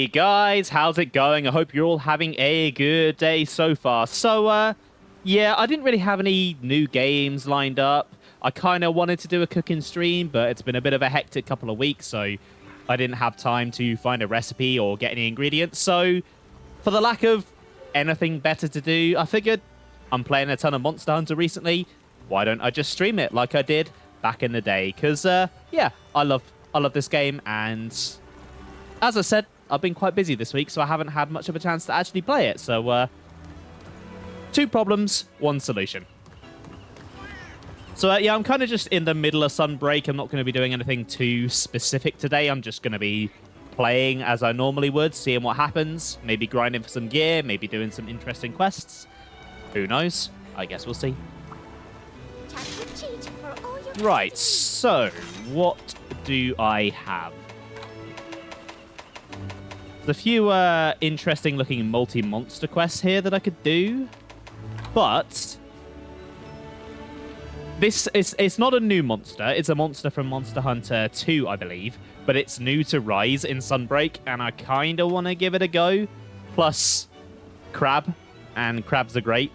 Hey guys, how's it going? I hope you're all having a good day so far. So, yeah, I didn't really have any new games lined up. I kind of wanted to do a cooking stream, but it's been a bit of a hectic couple of weeks, so I didn't have time to find a recipe or get any ingredients. So, for the lack of anything better to do, I figured I'm playing a ton of Monster Hunter recently. Why don't I just stream it like I did back in the day? Because, yeah, I love this game, and as I said, I've been quite busy this week, so I haven't had much of a chance to actually play it. So, two problems, one solution. So, yeah, I'm kind of just in the middle of Sunbreak. I'm not going to be doing anything too specific today. I'm just going to be playing as I normally would, seeing what happens. Maybe grinding for some gear, maybe doing some interesting quests. Who knows? I guess we'll see. Right, so what do I have? There's a few interesting looking multi-monster quests here that I could do, but it's not a new monster. It's a monster from Monster Hunter 2, I believe, but it's new to Rise in Sunbreak, and I kind of want to give it a go. Plus, crab, and crabs are great.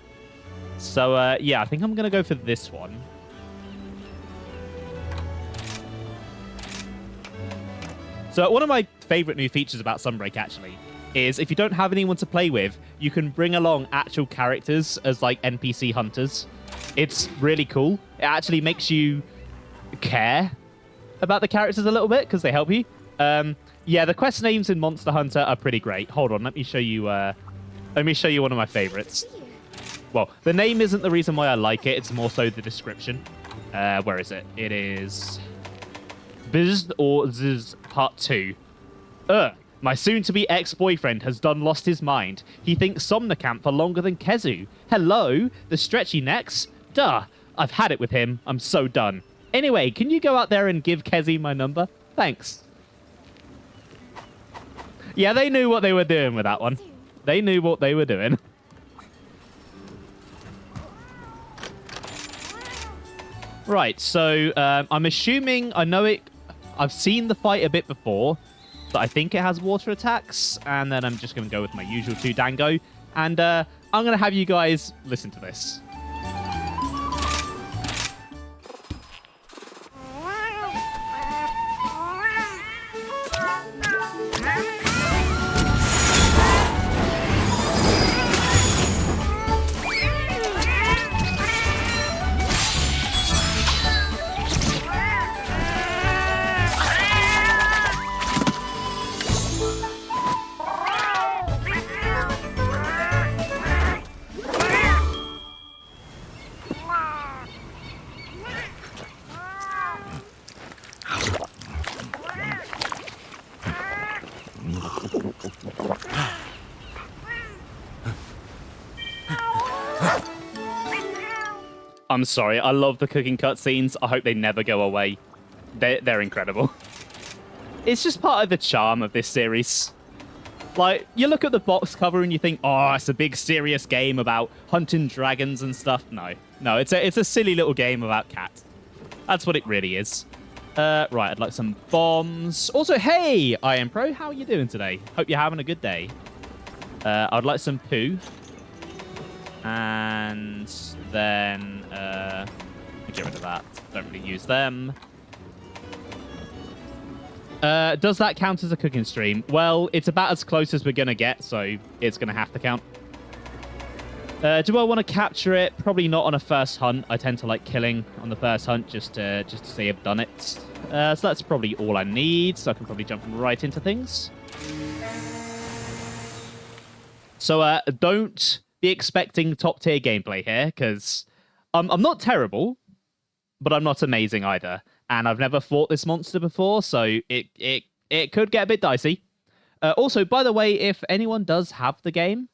So, yeah, I think I'm going to go for this one. So one of my favorite new features about Sunbreak, actually, is if you don't have anyone to play with, you can bring along actual characters as, like, NPC hunters. It's really cool. It actually makes you care about the characters a little bit, because they help you. Yeah, the quest names in Monster Hunter are pretty great. Hold on, let me show you one of my favorites. Well, the name isn't the reason why I like it. It's more so the description. Where is it? It is Biz or Ziz Part 2. My soon-to-be ex-boyfriend has done lost his mind. He thinks Somnicamp for longer than Kezu. Hello? The stretchy necks? Duh. I've had it with him. I'm so done. Anyway, can you go out there and give Kezi my number? Thanks. Yeah, they knew what they were doing with that one. They knew what they were doing. Right, so I'm assuming I've seen the fight a bit before, but I think it has water attacks, and then I'm just going to go with my usual 2 Dango, and I'm going to have you guys listen to this. I'm sorry, I love the cooking cutscenes. I hope they never go away. They're incredible. It's just part of the charm of this series. Like, you look at the box cover and you think, oh, it's a big serious game about hunting dragons and stuff. No, it's a silly little game about cats. That's what it really is. Right, I'd like some bombs. Also, hey, I Am Pro, how are you doing today? Hope you're having a good day. I'd like some poo. And then, get rid of that. Don't really use them. Does that count as a cooking stream? Well, it's about as close as we're going to get, so it's going to have to count. Do I want to capture it? Probably not on a first hunt. I tend to like killing on the first hunt just to say I've done it. So that's probably all I need, so I can probably jump right into things. So don't be expecting top tier gameplay here, because I'm not terrible, but I'm not amazing either. And I've never fought this monster before, so it could get a bit dicey. Also, by the way, if anyone does have the game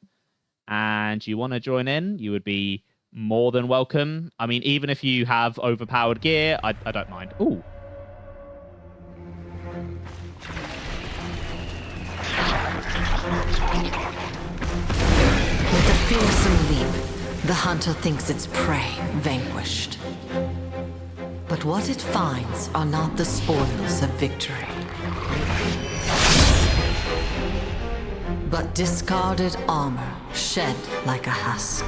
and you want to join in, you would be more than welcome. I mean, even if you have overpowered gear, I don't mind. Ooh. With a fearsome leap, the hunter thinks its prey vanquished. But what it finds are not the spoils of victory. but discarded armor shed like a husk.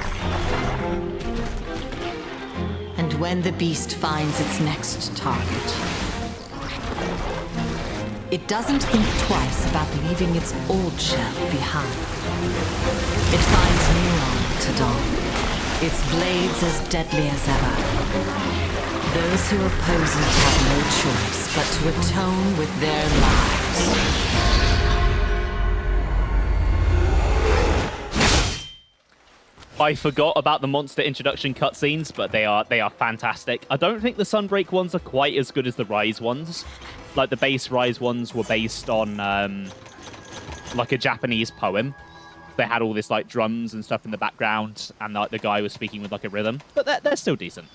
And when the beast finds its next target, it doesn't think twice about leaving its old shell behind. It finds new armor to don, its blades as deadly as ever. Those who oppose it have no choice but to atone with their lives. I forgot about the monster introduction cutscenes, but they are fantastic. I don't think the Sunbreak ones are quite as good as the Rise ones. Like, the base Rise ones were based on, like, a Japanese poem. They had all this, like, drums and stuff in the background, and, like, the guy was speaking with, like, a rhythm. But they're still decent.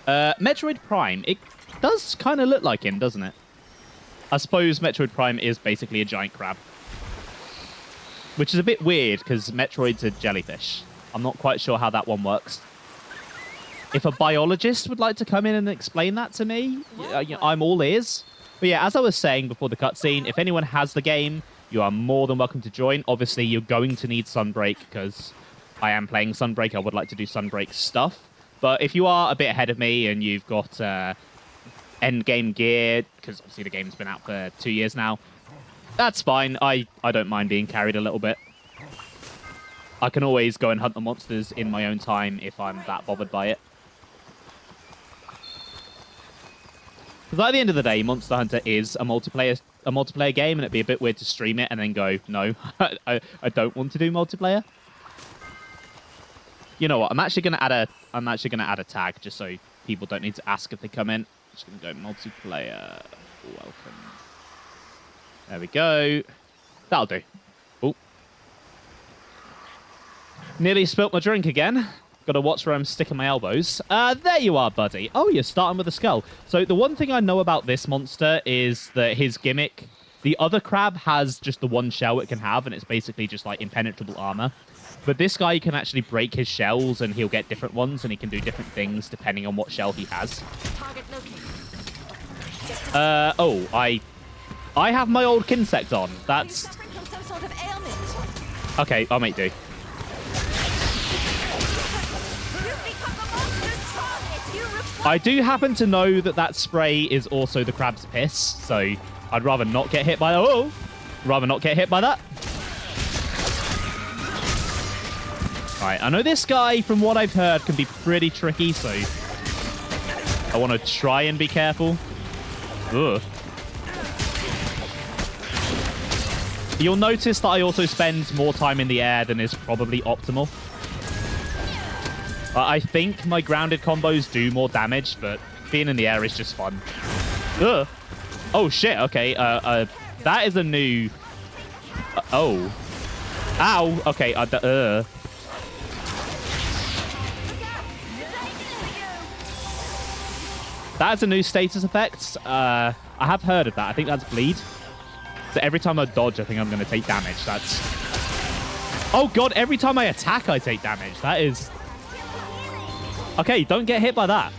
Metroid Prime. It does kind of look like him, doesn't it? I suppose Metroid Prime is basically a giant crab. Which is a bit weird, because Metroid's a jellyfish. I'm not quite sure how that one works. If a biologist would like to come in and explain that to me, I'm all ears. But yeah, as I was saying before the cutscene, if anyone has the game, you are more than welcome to join. Obviously, you're going to need Sunbreak, because I am playing Sunbreak. I would like to do Sunbreak stuff. But if you are a bit ahead of me and you've got endgame gear, because obviously the game's been out for 2 years now, that's fine. I don't mind being carried a little bit. I can always go and hunt the monsters in my own time if I'm that bothered by it. Because at the end of the day, Monster Hunter is a multiplayer game, and it'd be a bit weird to stream it and then go, no, I don't want to do multiplayer. You know what? I'm actually gonna add a tag just so people don't need to ask if they come in. I'm just gonna go multiplayer. Welcome. There we go. That'll do. Oh. Nearly spilt my drink again. Got to watch where I'm sticking my elbows. There you are, buddy. Oh, you're starting with a skull. So the one thing I know about this monster is that his gimmick... The other crab has just the one shell it can have, and it's basically just like impenetrable armor. But this guy can actually break his shells, and he'll get different ones, and he can do different things depending on what shell he has. I have my old Kinsect on. That's... Okay, I'll make do. I do happen to know that that spray is also the crab's piss, so I'd rather not get hit by... Oh! Rather not get hit by that. Right, I know this guy, from what I've heard, can be pretty tricky, so I want to try and be careful. Ugh. You'll notice that I also spend more time in the air than is probably optimal. I think my grounded combos do more damage, but being in the air is just fun. Ugh. Oh, shit. Okay. That is a new... oh. Ow. Okay. That's a new status effect. I have heard of that. I think that's bleed. So every time I dodge, I think I'm going to take damage. That's... Oh, God. Every time I attack, I take damage. That is... Okay, don't get hit by that.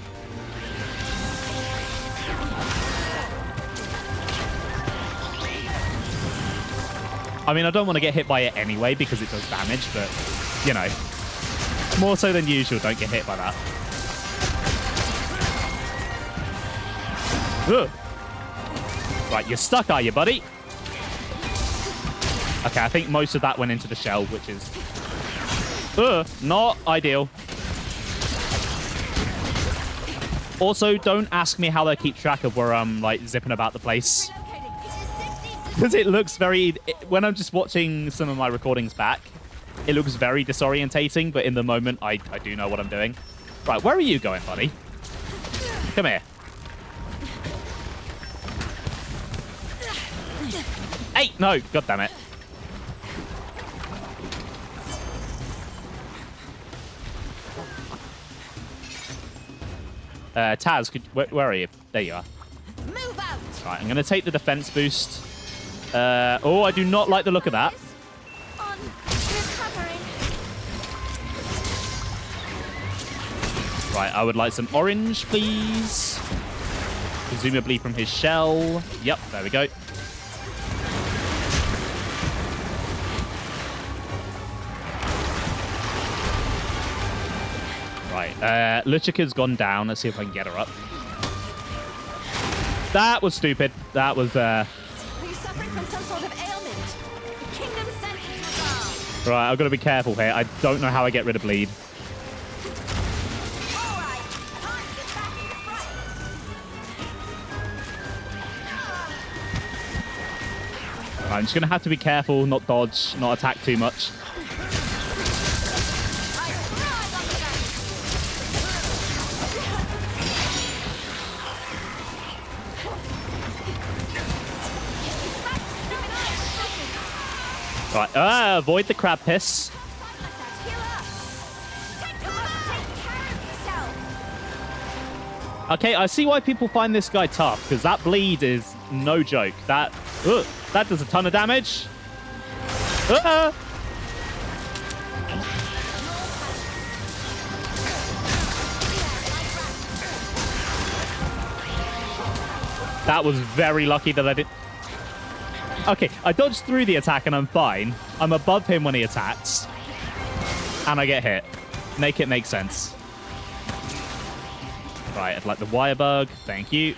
I mean, I don't want to get hit by it anyway because it does damage, but, you know, more so than usual, don't get hit by that. Ugh. Right, you're stuck, are you, buddy? Okay, I think most of that went into the shell, which is... not ideal. Also, don't ask me how they keep track of where I'm, like, zipping about the place. Because it looks very... When I'm just watching some of my recordings back, it looks very disorientating, but in the moment, I do know what I'm doing. Right, where are you going, buddy? Come here. Hey! No! God damn it. Taz, where are you? There you are. Move out. Right, I'm going to take the defense boost. Oh, I do not like the look of that. On recovering. Right, I would like some orange, please. Presumably from his shell. Yep, there we go. Right, Luchika's gone down. Let's see if I can get her up. That was stupid. That was, Are you suffering from some sort of ailment? The kingdom senses resolve. Right, I've got to be careful here. I don't know how I get rid of bleed. All right, time to get back in the fight. I'm just going to have to be careful, not dodge, not attack too much. I thrive on the back. Right, avoid the crab piss. Heal up. Take care of yourself. Okay, I see why people find this guy tough, because that bleed is no joke. That does a ton of damage. That was very lucky that I did. Okay, I dodged through the attack and I'm fine. I'm above him when he attacks. And I get hit. Make it make sense. Right, I'd like the wire bug. Thank you.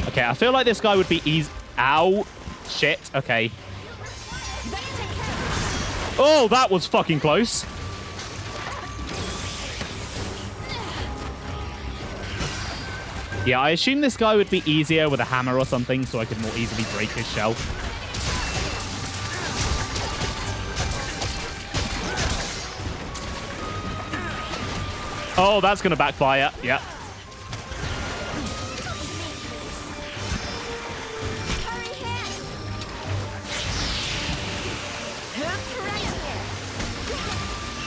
Okay, I feel like this guy would be easy. Ow. Shit. Okay. Oh, that was fucking close. Yeah, I assume this guy would be easier with a hammer or something, so I could more easily break his shell. Oh, that's going to backfire. Yeah. Hurry here. Right here.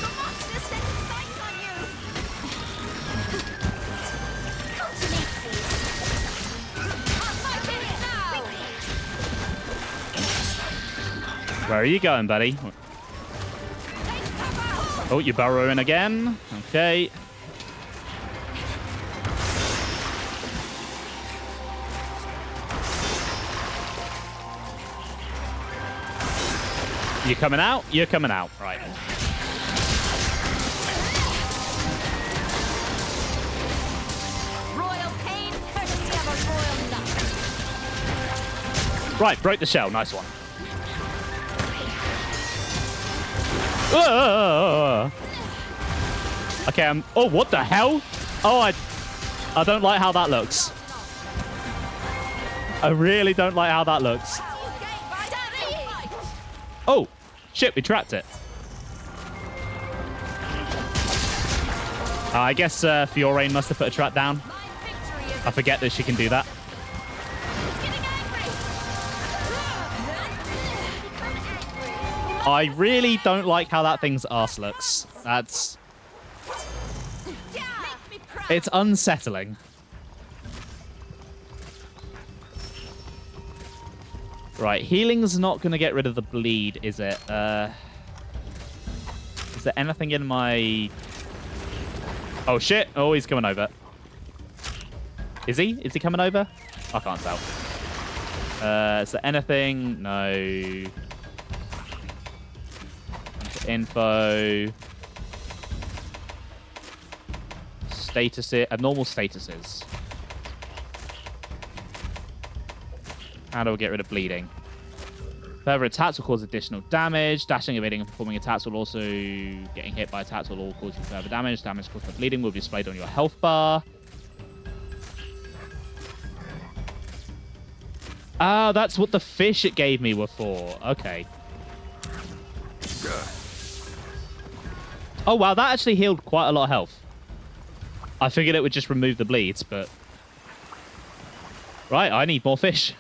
The monster set sights on you. Come to me, please. I'll fight it now. Where are you going, buddy? Take cover. Oh, you're burrowing again. Okay. You coming out? You're coming out. Right. Royal pain, courtesy of a royal luck. Right, broke the shell. Nice one. Okay, oh, what the hell? Oh, I don't like how that looks. I really don't like how that looks. Oh, shit, we trapped it. I guess Fioraine must have put a trap down. I forget that she can do that. I really don't like how that thing's arse looks. That's... It's unsettling. Right, healing's not going to get rid of the bleed, is it? Is there anything in my... Oh, shit. Oh, he's coming over. Is he? Is he coming over? I can't tell. Is there anything? No. Info. Statuses. Abnormal statuses. How do we get rid of bleeding? Further attacks will cause additional damage. Dashing, evading, and performing attacks will also... Getting hit by attacks will all cause you further damage. Damage caused by bleeding will be displayed on your health bar. Ah, that's what the fish it gave me were for. Okay. Oh, wow, that actually healed quite a lot of health. I figured it would just remove the bleeds, but... Right, I need more fish.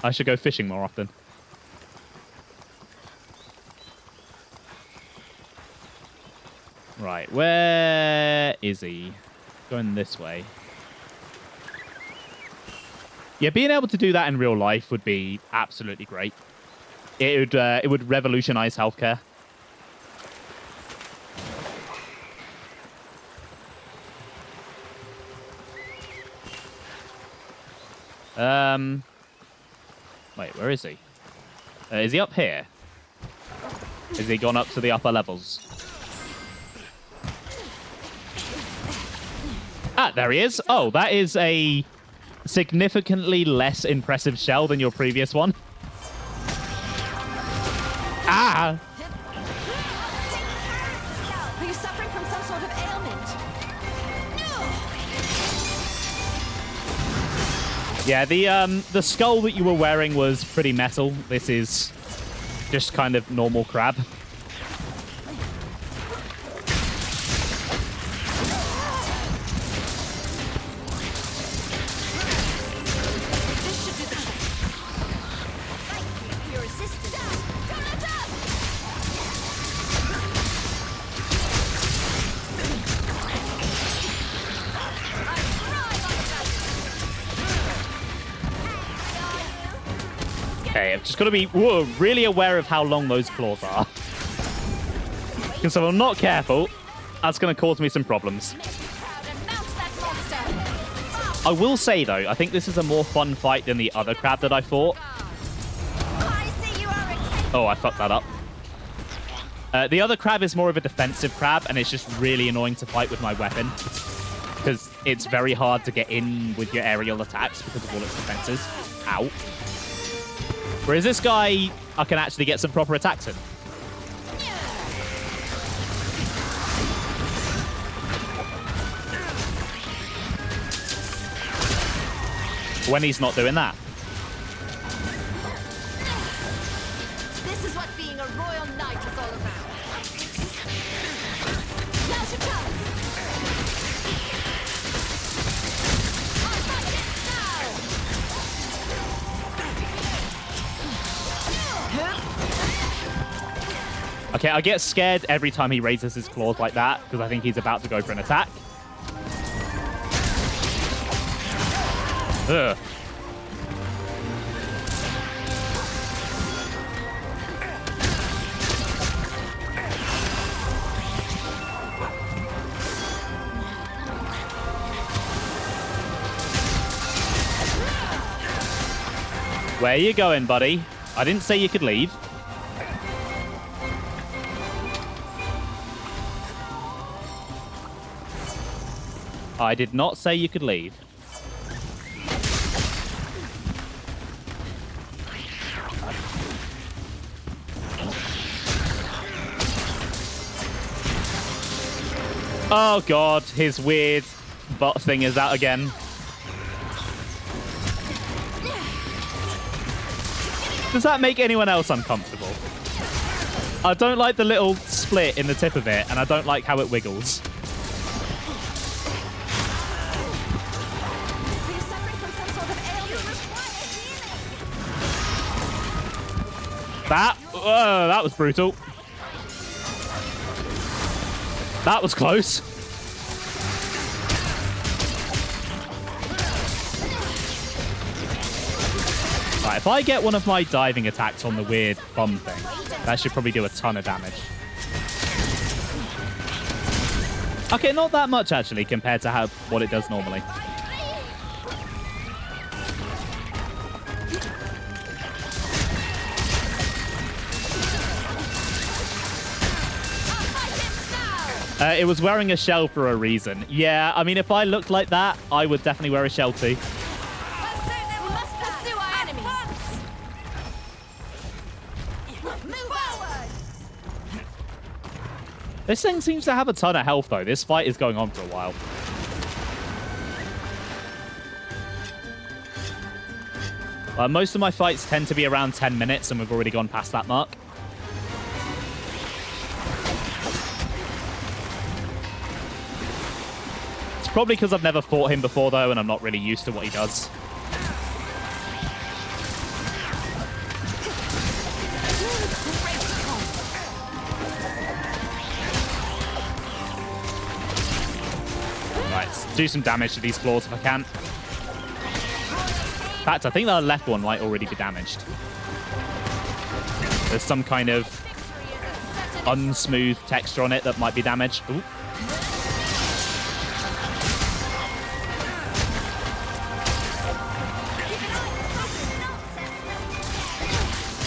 I should go fishing more often. Right, where is he? Going this way. Yeah, being able to do that in real life would be absolutely great. It would revolutionize healthcare. Wait, where is he? Is he up here? Has he gone up to the upper levels? Ah, there he is. Oh, that is a significantly less impressive shell than your previous one. Ah! Are you suffering from some sort of ailment? Yeah, the skull that you were wearing was pretty metal. This is just kind of normal crab. This should do the trick. Your assistant. Come on up! Okay, I've just got to be really aware of how long those claws are. Because if I'm not careful, that's going to cause me some problems. I will say, though, I think this is a more fun fight than the other crab that I fought. Oh, I fucked that up. The other crab is more of a defensive crab, and it's just really annoying to fight with my weapon. Because it's very hard to get in with your aerial attacks because of all its defenses. Ow. Whereas this guy, I can actually get some proper attacks in. When he's not doing that. This is what being a royal knight is all about. Now's your chance. I'll fight it now. Okay, I get scared every time he raises his claws like that because I think he's about to go for an attack. Ugh. Where you going, buddy? I didn't say you could leave. I did not say you could leave. Oh god, his weird butt thing is out again. Does that make anyone else uncomfortable? I don't like the little split in the tip of it, and I don't like how it wiggles. Are you suffering from some sort of ailment? That was brutal. That was close. Right, if I get one of my diving attacks on the weird bomb thing, that should probably do a ton of damage. Okay, not that much, actually, compared to what it does normally. It was wearing a shell for a reason. Yeah, I mean, if I looked like that, I would definitely wear a shell too. We must pursue our enemies. Move forward. This thing seems to have a ton of health, though. This fight is going on for a while. Most of my fights tend to be around 10 minutes, and we've already gone past that mark. It's probably because I've never fought him before, though, and I'm not really used to what he does. Right, let's do some damage to these claws if I can. In fact, I think the left one might already be damaged. There's some kind of unsmooth texture on it that might be damaged. Ooh.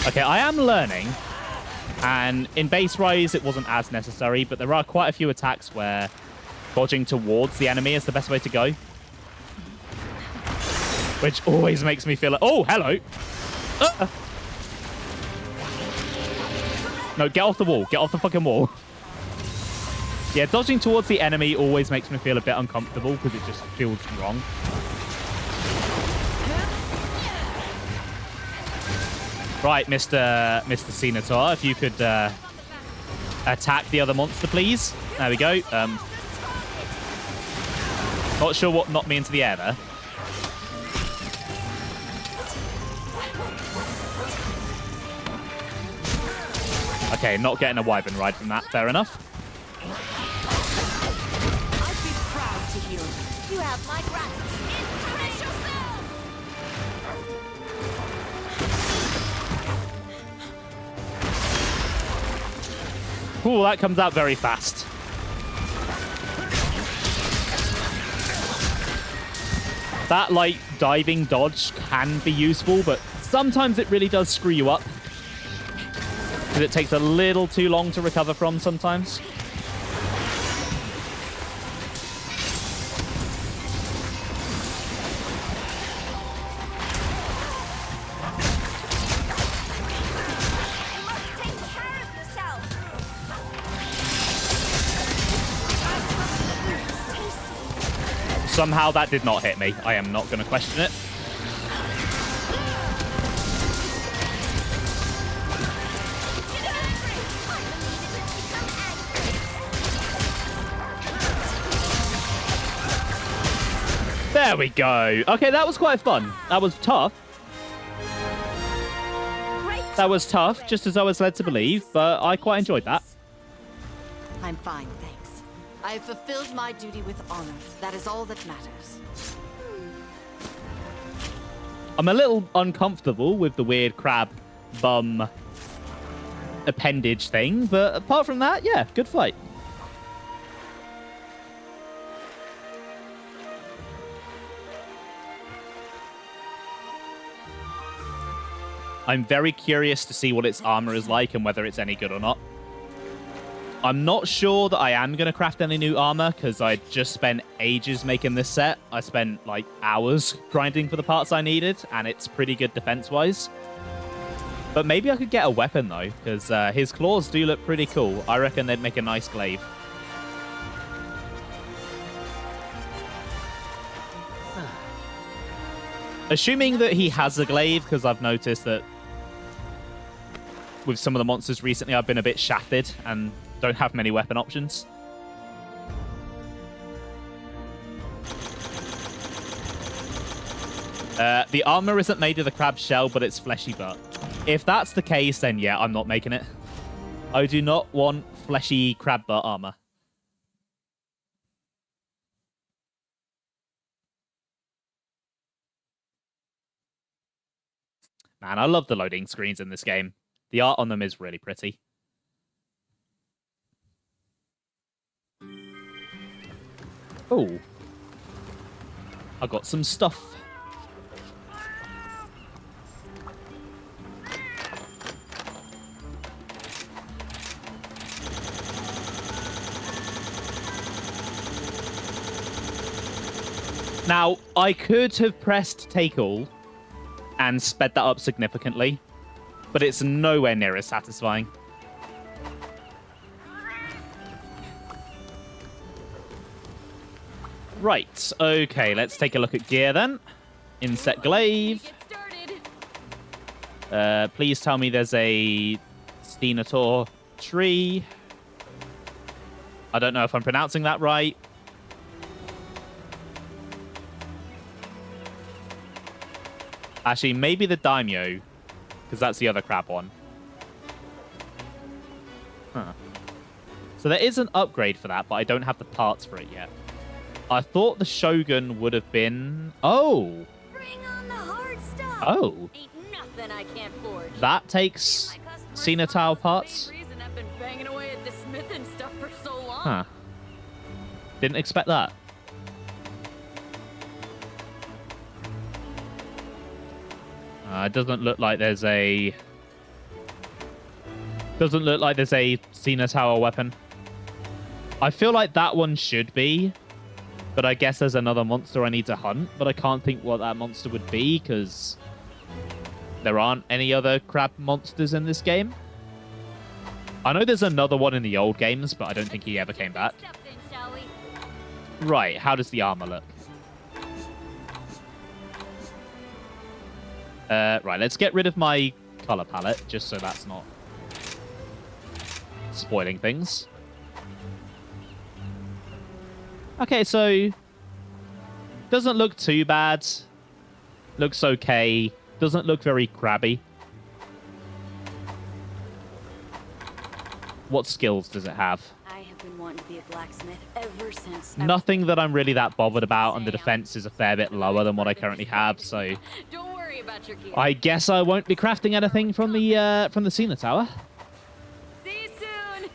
Okay, I am learning. And in base rise, it wasn't as necessary, but there are quite a few attacks where dodging towards the enemy is the best way to go. Which always makes me feel like, oh, hello. No, get off the wall. Get off the fucking wall. Yeah, dodging towards the enemy always makes me feel a bit uncomfortable because it just feels wrong. Right, Mr. Senator, if you could attack the other monster, please. There we go. Not sure what knocked me into the air there. Okay, not getting a wyvern ride from that. Fair enough. I'd be proud to heal you. You have my gratitude. Brace yourself! Ooh, that comes out very fast. That, like, diving dodge can be useful, but sometimes it really does screw you up. Because it takes a little too long to recover from sometimes. Somehow that did not hit me. I am not going to question it. There we go. Okay, that was quite fun. That was tough. That was tough, just as I was led to believe, but I quite enjoyed that. I'm fine, thanks. I have fulfilled my duty with honor. That is all that matters. I'm a little uncomfortable with the weird crab bum appendage thing, but apart from that, yeah, good fight. I'm very curious to see what its armor is like and whether it's any good or not. I'm not sure that I am going to craft any new armor because I just spent ages making this set. I spent like hours grinding for the parts I needed, and it's pretty good defense-wise. But maybe I could get a weapon though, because his claws do look pretty cool. I reckon they'd make a nice glaive. Assuming that he has a glaive, because I've noticed that with some of the monsters recently I've been a bit shafted and don't have many weapon options. The armor isn't made of the crab shell, but it's fleshy butt. If that's the case, then yeah, I'm not making it. I do not want fleshy crab butt armor. Man, I love the loading screens in this game. The art on them is really pretty. Oh. I got some stuff. Now, I could have pressed take all and sped that up significantly, but it's nowhere near as satisfying. Right, okay, let's take a look at gear then. Inset glaive. Please tell me there's a Stenator tree. I don't know if I'm pronouncing that right. Actually, maybe the Daimyo, because that's the other crab one. Huh. So there is an upgrade for that, but I don't have the parts for it yet. I thought the Shogun would have been... Oh! Bring on the hard stuff. Oh! Ain't nothing I can't forge. That takes Cenotile parts? Reason I've been banging away at the smithing stuff for so long. Huh. Didn't expect that. It doesn't look like there's a Doesn't look like there's a Cena Tower weapon. I feel like that one should be, but I guess there's another monster I need to hunt, but I can't think what that monster would be because there aren't any other crab monsters in this game. I know there's another one in the old games, but I don't think he ever came back. Right, how does the armor look? Right, let's get rid of my color palette, just so that's not spoiling things. Okay, so doesn't look too bad. Looks okay. Doesn't look very crabby. What skills does it have? I have been wanting to be a blacksmith ever since. Nothing that I'm really that bothered about, and the defense is a fair bit lower than what I currently have, so Don't worry about your gear. I guess I won't be crafting anything from the Cena Tower. See you soon.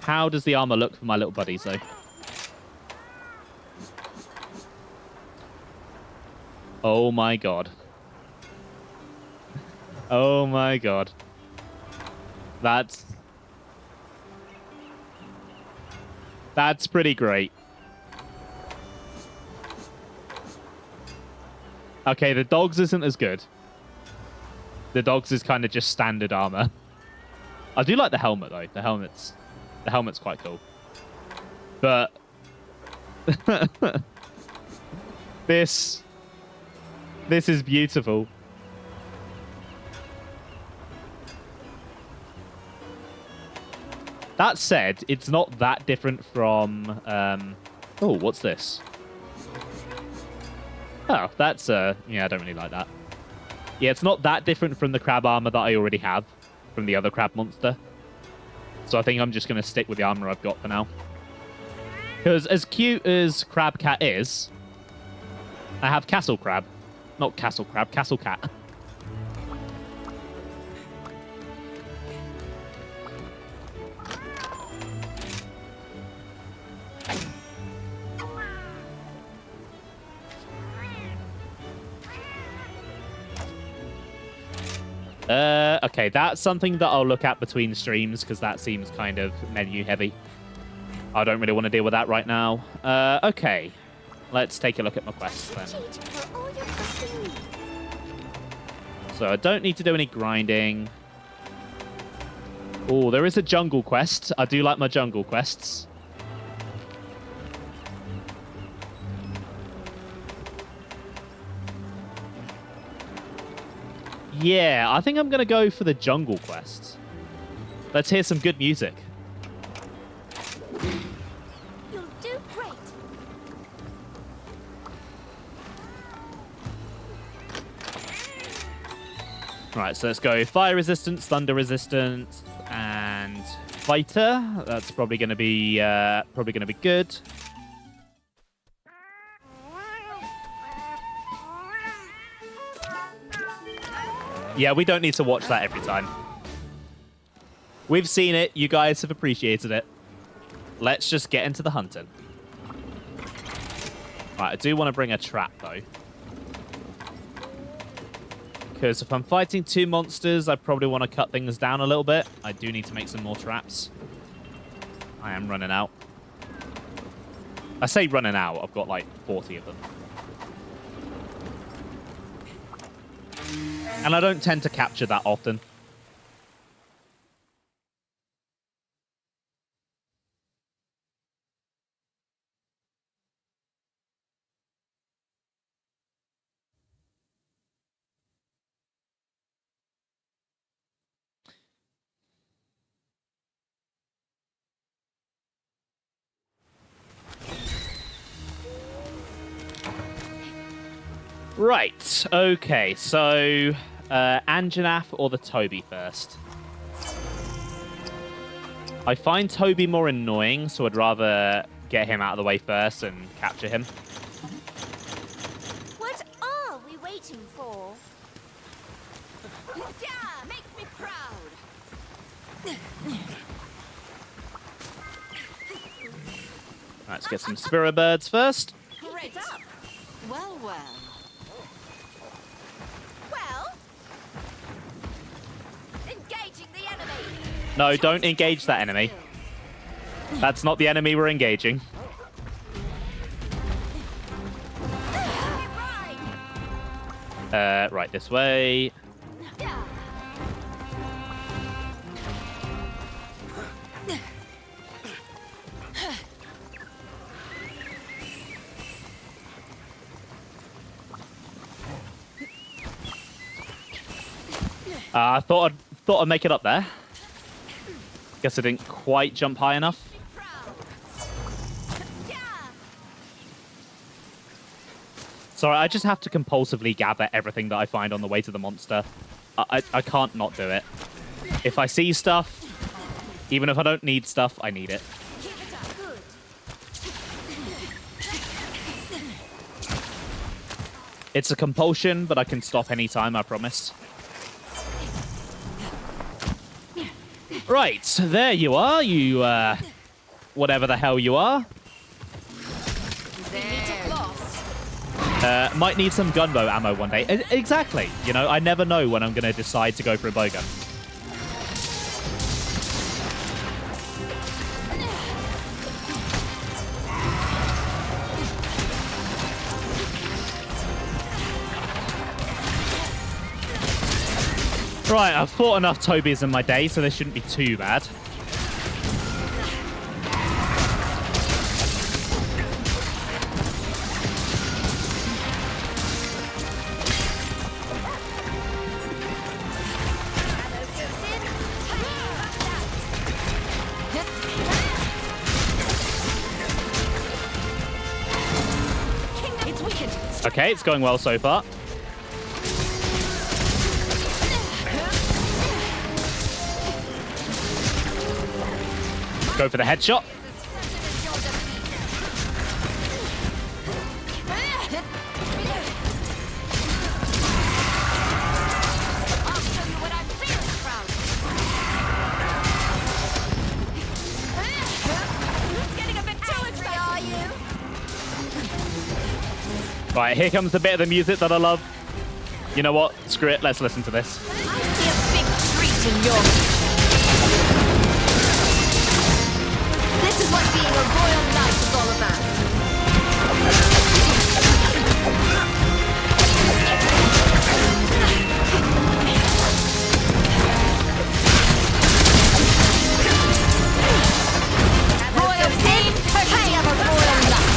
How does the armor look for my little buddies, though? Oh my god. Oh my god. That's pretty great. Okay, the dogs isn't as good. The dogs is kind of just standard armor. I do like the helmet though. The helmet's quite cool. But this is beautiful. That said, it's not that different from... Oh, what's this? Oh, that's... Yeah, I don't really like that. Yeah, it's not that different from the crab armor that I already have from the other crab monster. So I think I'm just going to stick with the armor I've got for now. Because as cute as Crab Cat is, I have Castle Crab. Not Castle Crab, Castle Cat. Okay, that's something that I'll look at between streams because that seems kind of menu heavy. I don't really want to deal with that right now. Okay, let's take a look at my quests then. So I don't need to do any grinding. Oh, there is a jungle quest. I do like my jungle quests. Yeah, I think I'm going to go for the jungle quest. Let's hear some good music. You'll do great. Right, so let's go fire resistance, thunder resistance, and fighter. That's probably going to be good. Yeah, we don't need to watch that every time. We've seen it. You guys have appreciated it. Let's just get into the hunting. Right, I do want to bring a trap, though. Because if I'm fighting two monsters, I probably want to cut things down a little bit. I do need to make some more traps. I am running out. I say running out. I've got like 40 of them. And I don't tend to capture that often. Right, okay, so Anjanath or the Toby first? I find Toby more annoying, so I'd rather get him out of the way first and capture him. What are we waiting for? Yeah, make me proud. Right, let's get some Spirit Birds first. Great up. Well, well. Well, engaging the enemy. No, don't engage that enemy. That's not the enemy we're engaging. Right, this way. I thought I'd make it up there. Guess I didn't quite jump high enough. Sorry, I just have to compulsively gather everything that I find on the way to the monster. I can't not do it. If I see stuff, even if I don't need stuff, I need it. It's a compulsion, but I can stop anytime, I promise. Right, there you are, you, whatever the hell you are. Might need some gunbow ammo one day. Exactly. You know, I never know when I'm going to decide to go for a bowgun. Right, I've fought enough Tobies in my day, so this shouldn't be too bad. Okay, it's going well so far. Go for the headshot. Right, here comes the bit of the music that I love. You know what? Screw it. Let's listen to this. I see a big treat in your... This is what being a royal knight is all about. Royal pain, courtesy of a royal knight.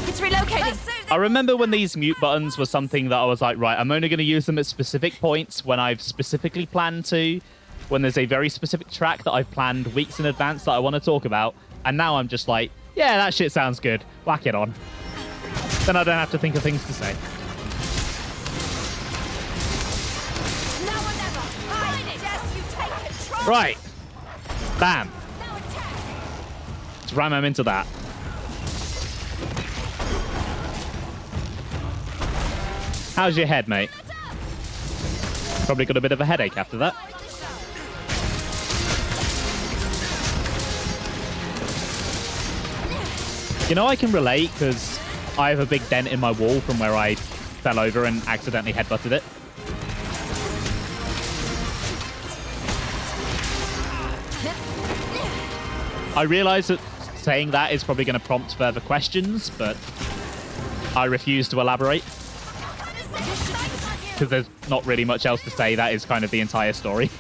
It's relocating. I remember when these mute buttons were something that I was like, right, I'm only going to use them at specific points when I've specifically planned to, when there's a very specific track that I've planned weeks in advance that I want to talk about. And now I'm just like, yeah, that shit sounds good. Whack it on. Then I don't have to think of things to say. Now or never. I suggest you take control. Right. Bam. Now attack. Let's ram him into that. How's your head, mate? Probably got a bit of a headache after that. You know, I can relate because I have a big dent in my wall from where I fell over and accidentally headbutted it. I realise that saying that is probably going to prompt further questions, but I refuse to elaborate. Because there's not really much else to say. That is kind of the entire story.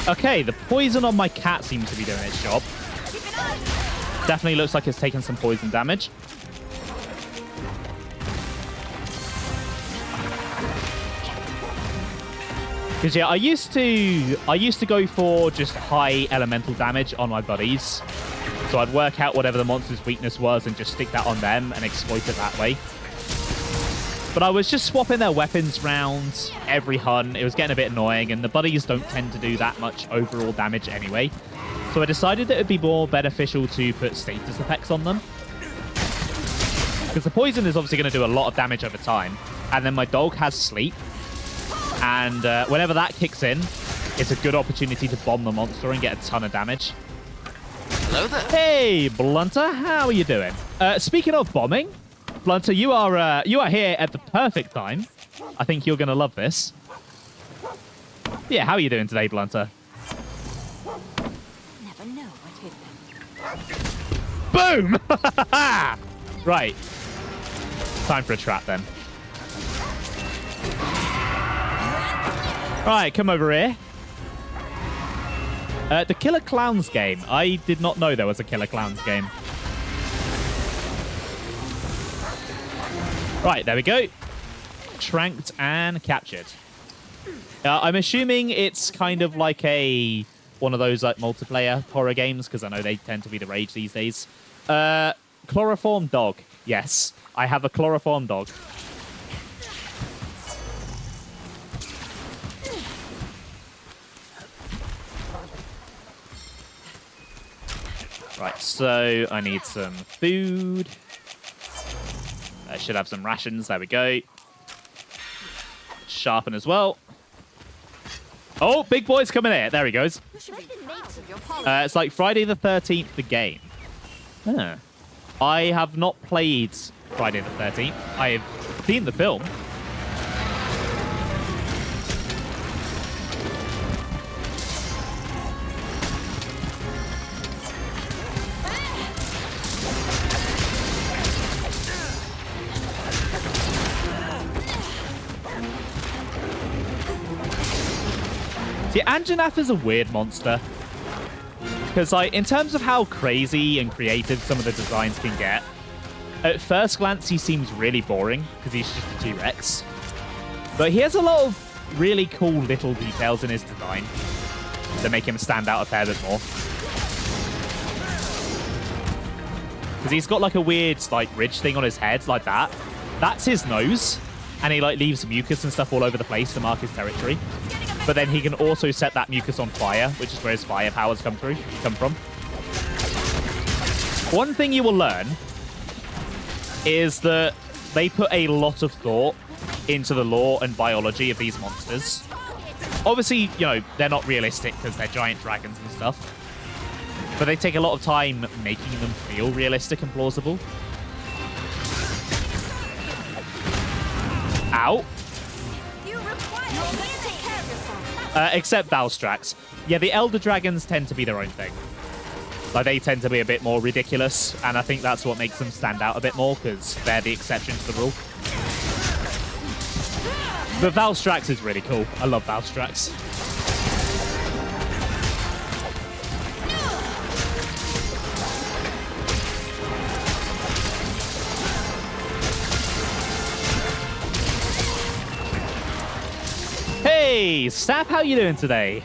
Okay, the poison on my cat seems to be doing its job. Definitely looks like it's taken some poison damage. Because yeah, I used to go for just high elemental damage on my buddies. So I'd work out whatever the monster's weakness was and just stick that on them and exploit it that way. But I was just swapping their weapons round every hunt. It was getting a bit annoying, and the buddies don't tend to do that much overall damage anyway. So I decided that it would be more beneficial to put status effects on them. Because the poison is obviously going to do a lot of damage over time. And then my dog has sleep. And whenever that kicks in, it's a good opportunity to bomb the monster and get a ton of damage. Hello there. Hey, Blunter, how are you doing? Speaking of bombing, Blunter, you are here at the perfect time. I think you're going to love this. Yeah, how are you doing today, Blunter? Never know what hit them. Boom! Right. Time for a trap, then. Right, come over here. The Killer Clowns game. I did not know there was a Killer Clowns game. Right, there we go. Tranked and captured. I'm assuming it's kind of like one of those like multiplayer horror games, because I know they tend to be the rage these days. Chloroform dog. Yes, I have a chloroform dog. Right, so I need some food. I should have some rations. There we go. Sharpen as well. Oh, big boy's coming here. There he goes. It's like Friday the 13th, the game. Huh. I have not played Friday the 13th. I have seen the film. See, Anjanath is a weird monster. Because, like, in terms of how crazy and creative some of the designs can get, at first glance he seems really boring, because he's just a T-Rex. But he has a lot of really cool little details in his design that make him stand out a fair bit more. Because he's got, like, a weird, like, ridge thing on his head, like that. That's his nose. And he, like, leaves mucus and stuff all over the place to mark his territory. But then he can also set that mucus on fire, which is where his fire powers come from. One thing you will learn is that they put a lot of thought into the lore and biology of these monsters. Obviously, you know, they're not realistic because they're giant dragons and stuff. But they take a lot of time making them feel realistic and plausible. Ow. Except Valstrax. Yeah, the Elder Dragons tend to be their own thing. Like, they tend to be a bit more ridiculous, and I think that's what makes them stand out a bit more, because they're the exception to the rule. But Valstrax is really cool. I love Valstrax. Hey, Sap, how you doing today?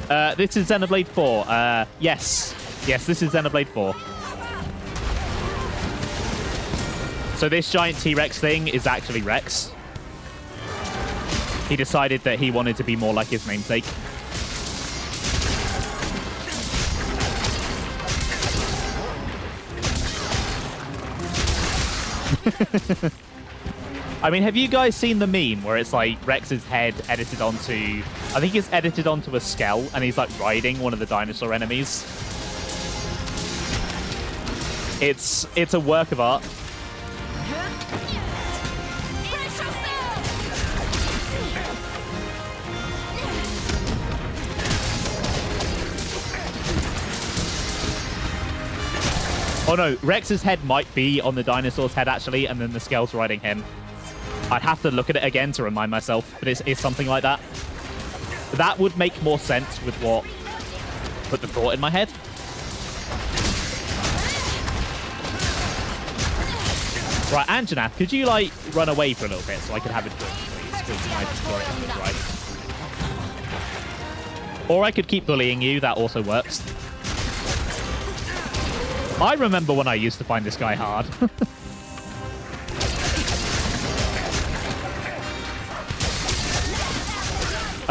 This is Xenoblade 4. Yes. Yes, this is Xenoblade 4. So this giant T-Rex thing is actually Rex. He decided that he wanted to be more like his namesake. I mean, have you guys seen the meme where it's like Rex's head edited onto... I think it's edited onto a skull, and he's like riding one of the dinosaur enemies. It's a work of art. Oh no, Rex's head might be on the dinosaur's head actually, and then the skull's riding him. I'd have to look at it again to remind myself, but it's something like that. That would make more sense with what put the thought in my head. Right, Anjanath, could you, like, run away for a little bit so I could have a drink, please? Because my tutorial is right. Or I could keep bullying you. That also works. I remember when I used to find this guy hard.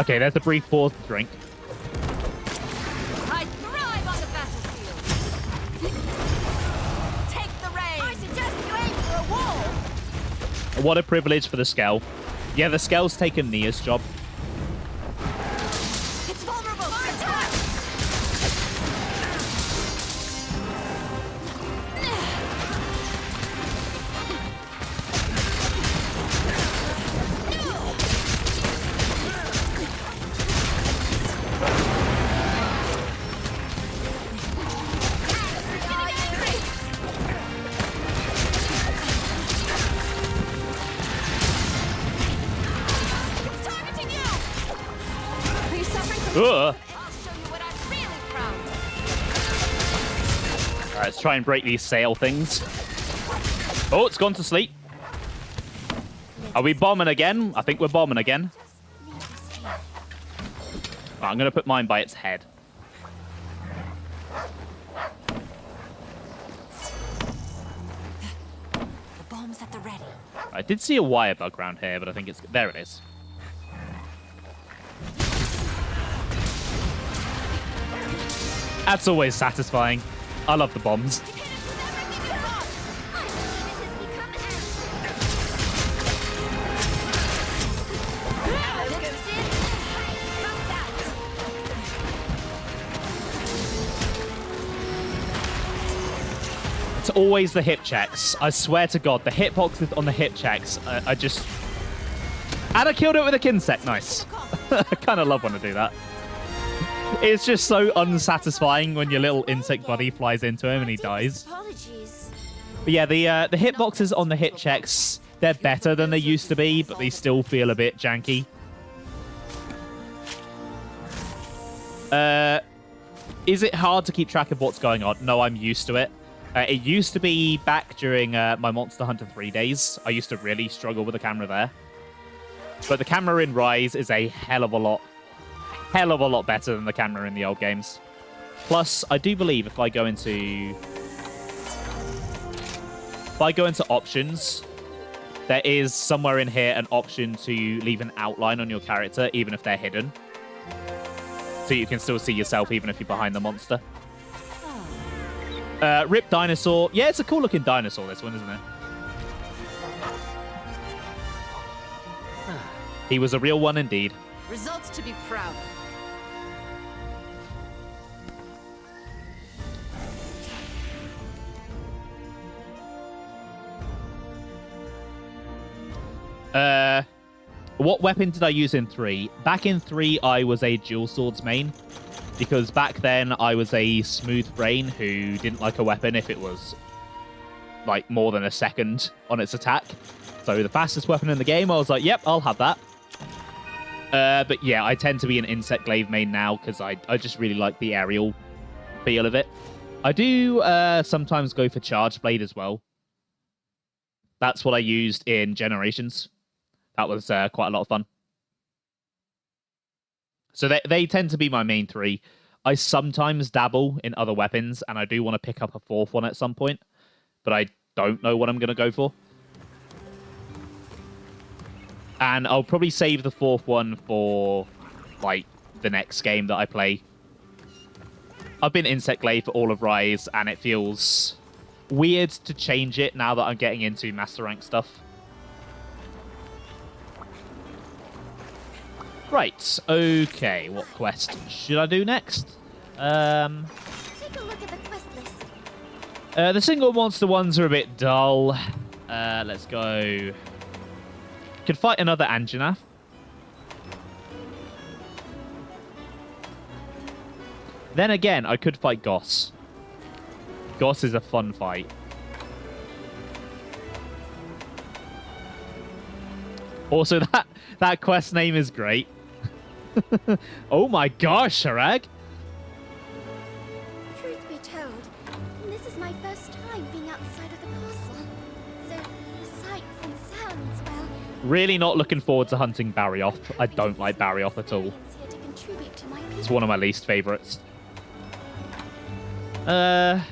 Okay, there's a brief pause to drink. I thrive on the battlefield. Take the reins. I suggest you aim for a What a privilege for the Skell. Yeah, the Skell's taken Nia's job. It's vulnerable. Attack! It's targeting you. Are you suffering from? Ugh. I'll show you what I'm really proud of. All right, let's try and break these sail things. Oh, it's gone to sleep. Are we bombing again? I think we're bombing again. Right, I'm going to put mine by its head. The bomb's at the ready. I did see a wire bug around here, but I think it's... There it is. That's always satisfying. I love the bombs. Hit it with everything you got. It's always the hip checks. I swear to God, the hitboxes on the hip checks, I just... And I killed it with a Kinsec. Nice. I kind of love when I do that. It's just so unsatisfying when your little insect buddy flies into him and he dies. Apologies. But yeah, the hitboxes on the hit checks, they're better than they used to be, but they still feel a bit janky. Is it hard to keep track of what's going on? No, I'm used to it. It used to be back during my Monster Hunter 3 days. I used to really struggle with the camera there. But the camera in Rise is a hell of a lot better than the camera in the old games. Plus, I do believe if I go into options, there is somewhere in here an option to leave an outline on your character, even if they're hidden. So you can still see yourself, even if you're behind the monster. Rip Dinosaur. Yeah, it's a cool looking dinosaur, this one, isn't it? He was a real one indeed. Results to be proud of. What weapon did I use in 3? Back in 3, I was a dual swords main. Because back then, I was a smooth brain who didn't like a weapon if it was, like, more than a second on its attack. So the fastest weapon in the game, I was like, yep, I'll have that. But yeah, I tend to be an insect glaive main now because I just really like the aerial feel of it. I do sometimes go for charge blade as well. That's what I used in Generations. That was quite a lot of fun. So they tend to be my main 3. I sometimes dabble in other weapons, and I do want to pick up a 4th one at some point, but I don't know what I'm going to go for. And I'll probably save the 4th one for, like, the next game that I play. I've been Insect Glaive for all of Rise, and it feels weird to change it now that I'm getting into Master Rank stuff. Right, okay, what quest should I do next? Take a look at the quest list. The single monster ones are a bit dull. Let's go. Could fight another Anjanath. Then again, I could fight Goss. Goss is a fun fight. Also, that quest name is great. Oh my gosh, Sharag! Truth be told, this is my first time being outside of the castle. So, the sights and sounds, well... Really not looking forward to hunting Barrioth. I don't like Barrioth at all. Here to contribute to my It's one of my least favorites. Yeah,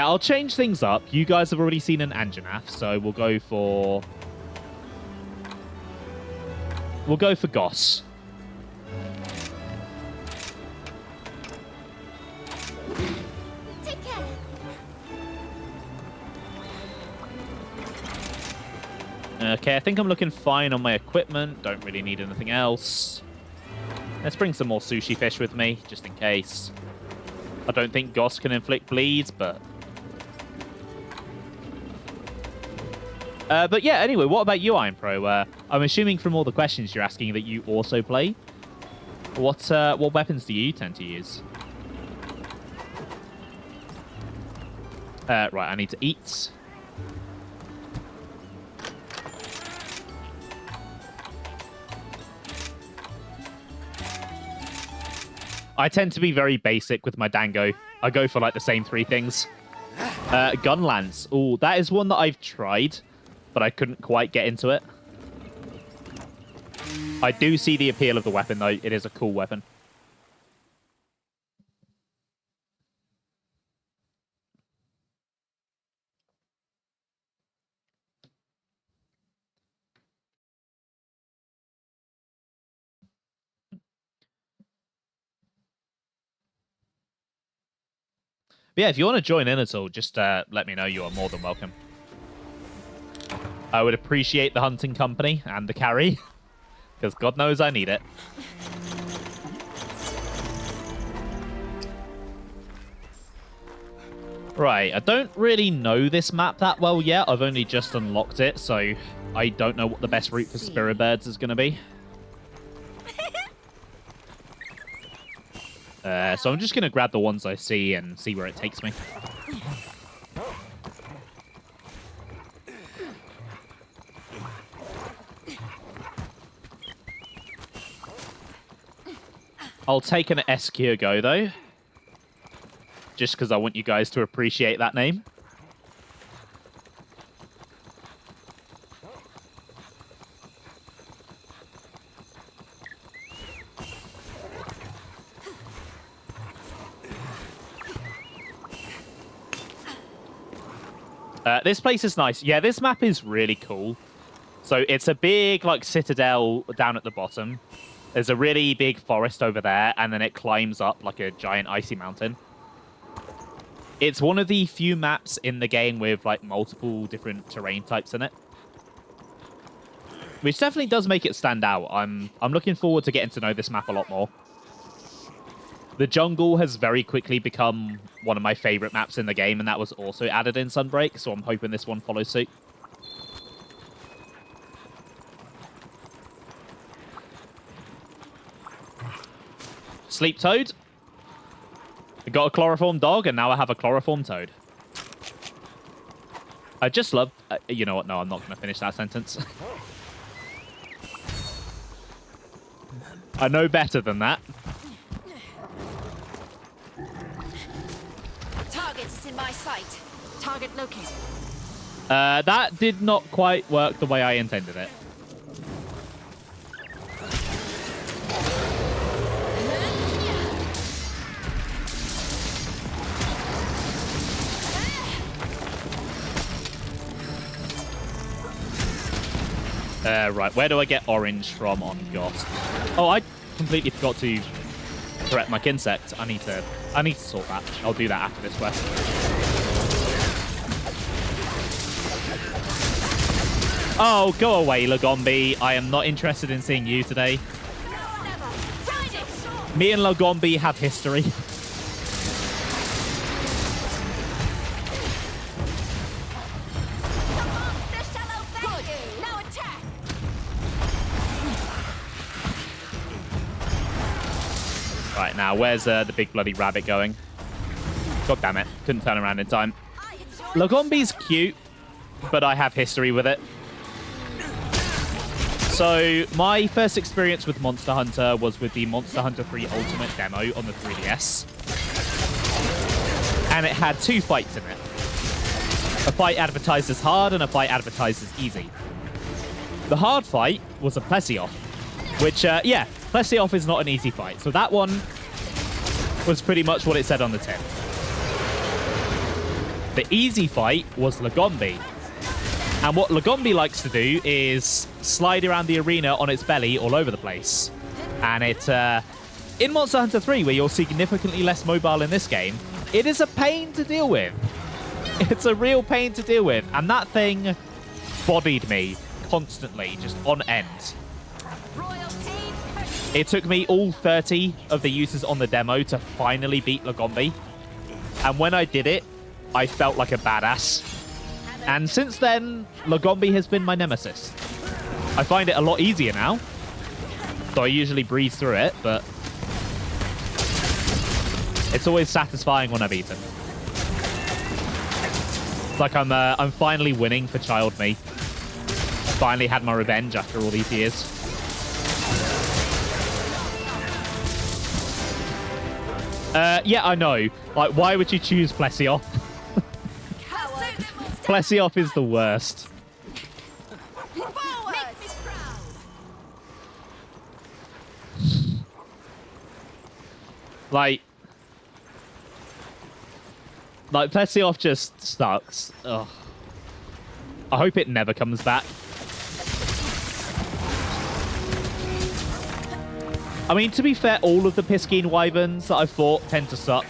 I'll change things up. You guys have already seen an Anjanath, so we'll go for Goss. Take care. Okay, I think I'm looking fine on my equipment. Don't really need anything else. Let's bring some more sushi fish with me, just in case. I don't think Goss can inflict bleeds, but... but yeah, anyway, what about you, Iron Pro? I'm assuming from all the questions you're asking that you also play. What weapons do you tend to use? Right, I need to eat. I tend to be very basic with my dango. I go for like the same 3 things. Gun lance. Oh, that is one that I've tried, but I couldn't quite get into it. I do see the appeal of the weapon, though. It is a cool weapon. But yeah, if you want to join in at all, just let me know. You are more than welcome. I would appreciate the hunting company and the carry, because God knows I need it. Right, I don't really know this map that well yet. I've only just unlocked it, so I don't know what the best route for Spirit Birds is going to be. So I'm just going to grab the ones I see and see where it takes me. I'll take an escargot, though. Just because I want you guys to appreciate that name. This place is nice. Yeah, this map is really cool. So it's a big, like, citadel down at the bottom. There's a really big forest over there, and then it climbs up like a giant icy mountain. It's one of the few maps in the game with, like, multiple different terrain types in it. Which definitely does make it stand out. I'm looking forward to getting to know this map a lot more. The jungle has very quickly become one of my favorite maps in the game, and that was also added in Sunbreak, so I'm hoping this one follows suit. Sleep Toad. I got a chloroform dog, and now I have a chloroform toad. I just love... you know what? No, I'm not going to finish that sentence. I know better than that. Target is in my sight. Target located. That did not quite work the way I intended it. Right, where do I get orange from on Ghost? Oh, I completely forgot to correct my insect. I need to sort that. I'll do that after this quest. Oh, go away, Lagombi. I am not interested in seeing you today. Me and Lagombi have history. Right, now, where's the big bloody rabbit going? God damn it. Couldn't turn around in time. Lagombi's cute, but I have history with it. So, my first experience with Monster Hunter was with the Monster Hunter 3 Ultimate demo on the 3DS. And it had 2 fights in it. A fight advertised as hard and a fight advertised as easy. The hard fight was a Plesioth, which, yeah, Plesioth is not an easy fight. So that one was pretty much what it said on the tin. The easy fight was Lagombi. And what Lagombi likes to do is slide around the arena on its belly all over the place. And it, in Monster Hunter 3, where you're significantly less mobile in this game, it is a pain to deal with. It's a real pain to deal with. And that thing bodied me constantly, just on end. Royalty. It took me all 30 of the uses on the demo to finally beat Lagombi. And when I did it, I felt like a badass. And since then, Lagombi has been my nemesis. I find it a lot easier now. So I usually breeze through it, but it's always satisfying when I beat him. It's like I'm finally winning for child me. Finally had my revenge after all these years. Yeah, I know. Like, why would you choose Plesioth? Plesioth is the worst. Like Plesioth just sucks. Ugh. I hope it never comes back. I mean, to be fair, all of the Piscine Wyverns that I've fought tend to suck.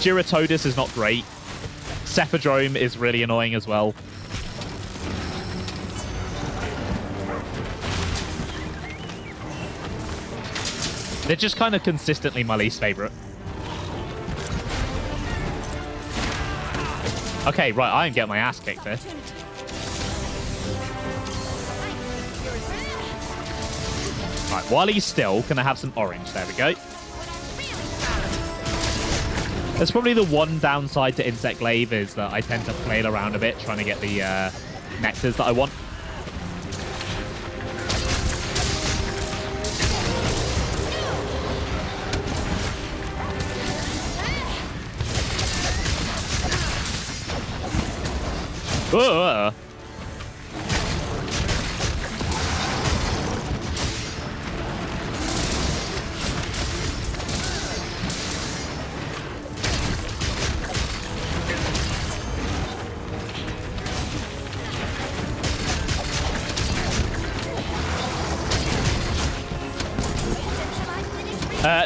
Giratodus is not great. Cephadrome is really annoying as well. They're just kind of consistently my least favorite. Okay, right, I am getting my ass kicked here. Right, while he's still, can I have some orange? There we go. That's probably the one downside to Insect Glaive is that I tend to flail around a bit trying to get the nectars that I want. Ugh.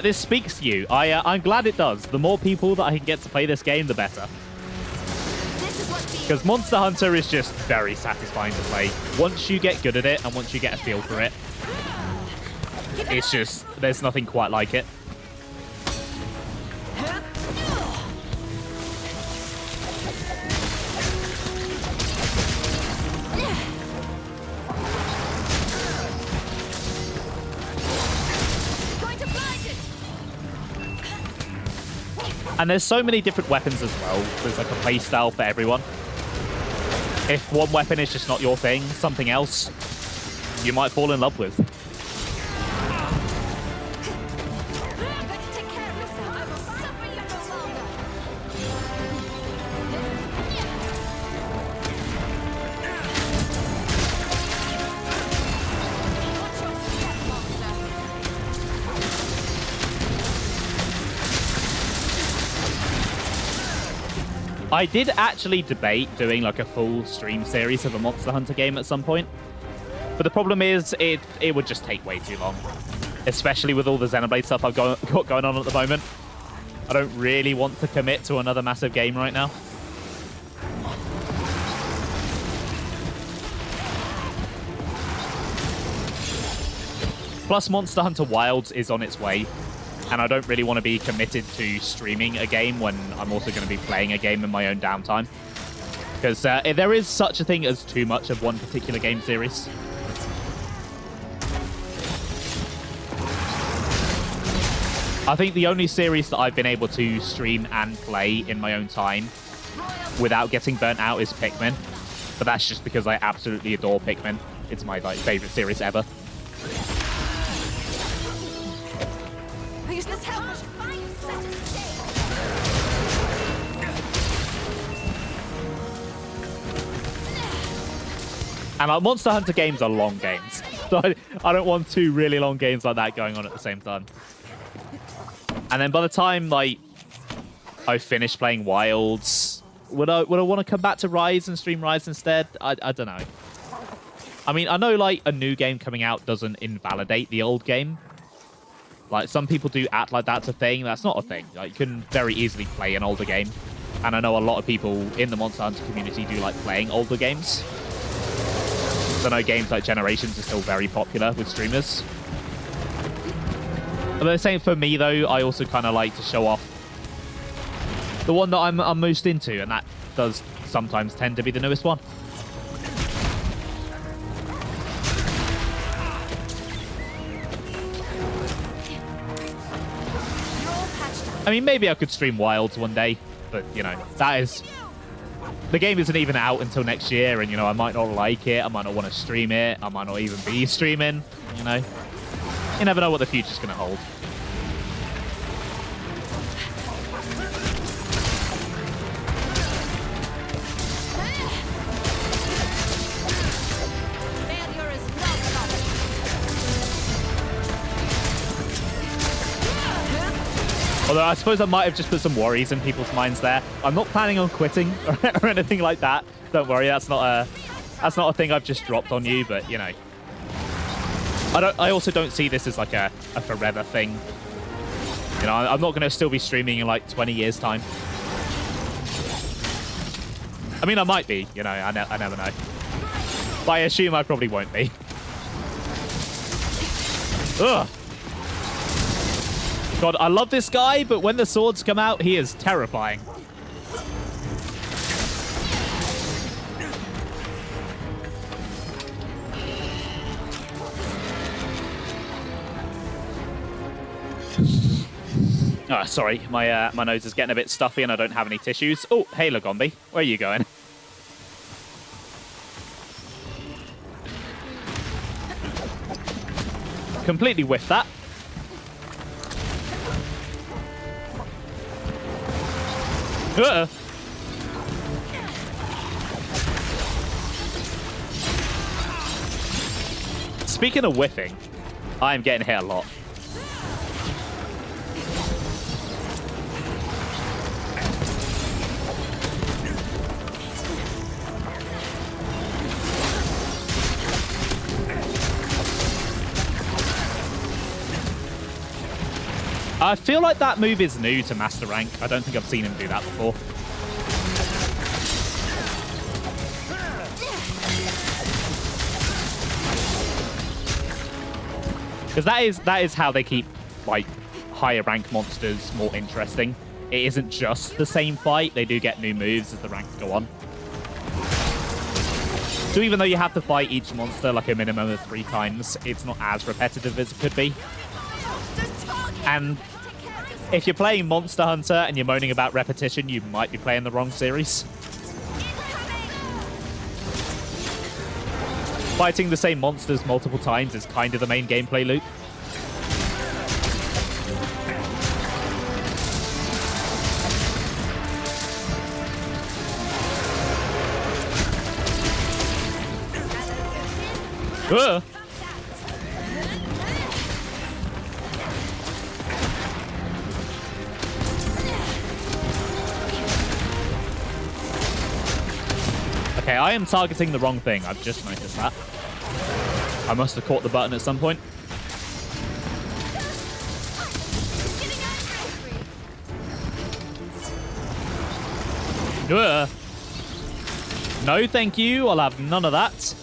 This speaks to you. I'm glad it does. The more people that I can get to play this game, the better. Because Monster Hunter is just very satisfying to play. Once you get good at it and once you get a feel for it, it's just, there's nothing quite like it. And there's so many different weapons as well. There's like a play style for everyone. If one weapon is just not your thing, something else you might fall in love with. I did actually debate doing like a full stream series of a Monster Hunter game at some point. But the problem is it would just take way too long. Especially with all the Xenoblade stuff I've got going on at the moment. I don't really want to commit to another massive game right now. Plus Monster Hunter Wilds is on its way. And I don't really want to be committed to streaming a game when I'm also going to be playing a game in my own downtime. Because there is such a thing as too much of one particular game series. I think the only series that I've been able to stream and play in my own time without getting burnt out is Pikmin. But that's just because I absolutely adore Pikmin. It's my favorite series ever. And Monster Hunter games are long games. So I don't want two really long games like that going on at the same time. And then by the time I finish playing Wilds, would I want to come back to Rise and stream Rise instead? I don't know. I mean, I know like a new game coming out doesn't invalidate the old game. Like some people do act like that's a thing. That's not a thing. Like, you can very easily play an older game. And I know a lot of people in the Monster Hunter community do like playing older games. I know games like Generations are still very popular with streamers. But the same for me, though, I also kind of like to show off the one that I'm most into, and that does sometimes tend to be the newest one. I mean, maybe I could stream Wilds one day, but, you know, that is... The game isn't even out until next year, and, you know, I might not like it, I might not want to stream it, I might not even be streaming, you know. You never know what the future's going to hold. Failure is not an option. Although I suppose I might have just put some worries in people's minds there. I'm not planning on quitting or anything like that. Don't worry, that's not a thing I've just dropped on you, but you know. I also don't see this as like a forever thing. You know, I'm not going to still be streaming in like 20 years' time. I mean, I might be, you know, I never know. But I assume I probably won't be. Ugh. God, I love this guy, but when the swords come out, he is terrifying. Oh, sorry, my nose is getting a bit stuffy and I don't have any tissues. Oh, hey, Lagombi, where are you going? Completely whiffed that. Speaking of whiffing, I am getting hit a lot. I feel like that move is new to Master Rank. I don't think I've seen him do that before. Because that is how they keep, like, higher rank monsters more interesting. It isn't just the same fight. They do get new moves as the ranks go on. So even though you have to fight each monster like a minimum of 3 times, it's not as repetitive as it could be. And if you're playing Monster Hunter and you're moaning about repetition, you might be playing the wrong series. Fighting the same monsters multiple times is kind of the main gameplay loop. Ugh. Okay, I am targeting the wrong thing. I've just noticed that. I must have caught the button at some point. Ugh. No, thank you. I'll have none of that.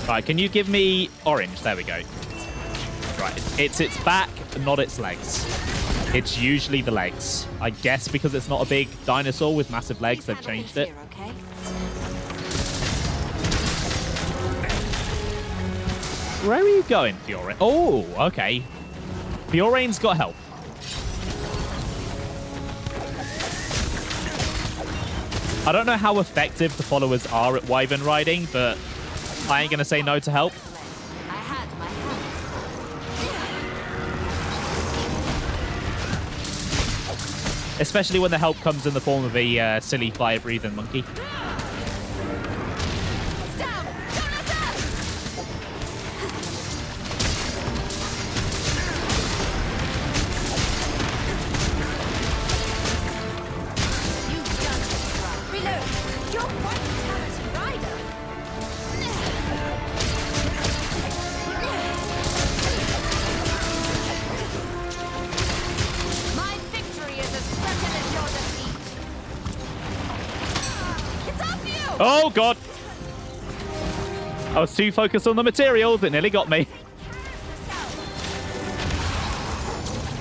Right, can you give me orange? There we go. Right, it's its back, not its legs. It's usually the legs. I guess because it's not a big dinosaur with massive legs, they've changed it. Where are you going, Fiore? Oh, okay. Fiorane's got help. I don't know how effective the followers are at Wyvern riding, but I ain't going to say no to help. Especially when the help comes in the form of a silly fire-breathing monkey. Oh, God. I was too focused on the materials. It nearly got me.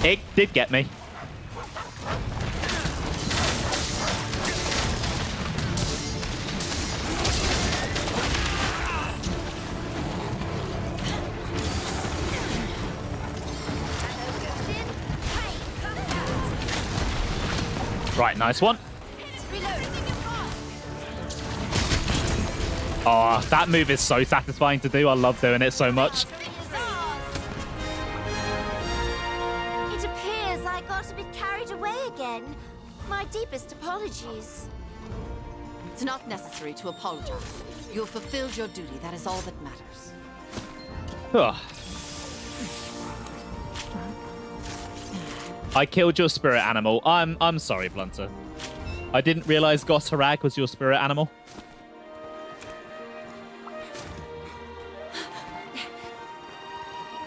It did get me. Right, nice one. Oh, that move is so satisfying to do. I love doing it so much. It appears I got a bit carried away again. My deepest apologies. It's not necessary to apologize. You have fulfilled your duty. That is all that matters. Ugh. I killed your spirit animal. I'm sorry, Blunter. I didn't realize Gosharag was your spirit animal.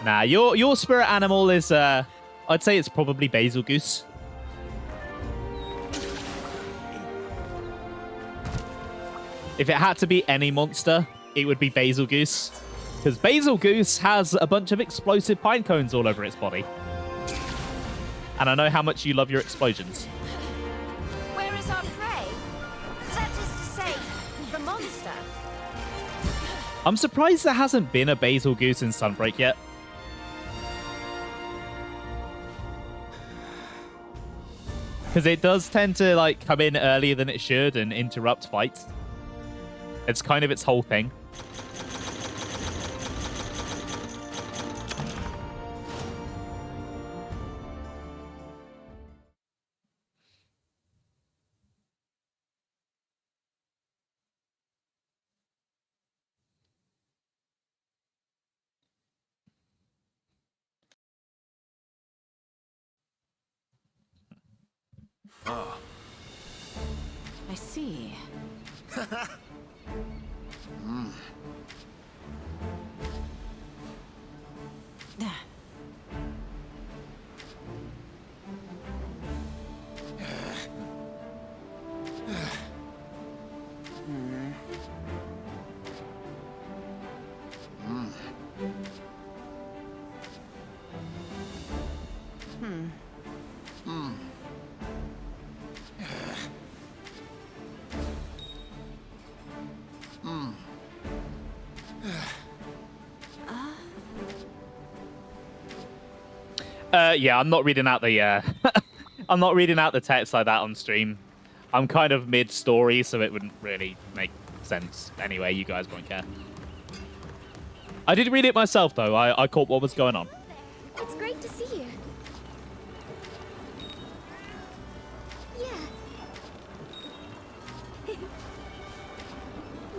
Nah, your spirit animal is I'd say it's probably Basil Goose. If it had to be any monster, it would be Basil Goose. Because Basil Goose has a bunch of explosive pine cones all over its body. And I know how much you love your explosions. Where is our prey? That is to say, the monster. I'm surprised there hasn't been a Basil Goose in Sunbreak yet. Because it does tend to like come in earlier than it should and interrupt fights. It's kind of its whole thing. I see. Yeah, I'm not reading out the I'm not reading out the text like that on stream. I'm kind of mid-story, so it wouldn't really make sense anyway. You guys won't care. I did read it myself, though. I caught what was going on. It's great to see you. Yeah.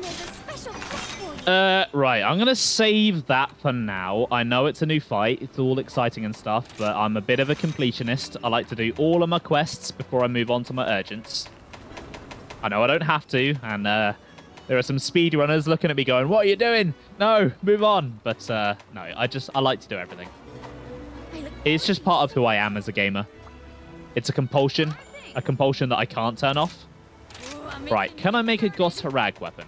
There's a special quest for you. Right. I'm going to save that for now. I know it's a new fight. It's all exciting and stuff, but I'm a bit of a completionist. I like to do all of my quests before I move on to my urgents. I know I don't have to, and there are some speedrunners looking at me going, "What are you doing? No, move on." But no, I like to do everything. It's just part of who I am as a gamer. It's a compulsion that I can't turn off. Right, can I make a Gosharag weapon?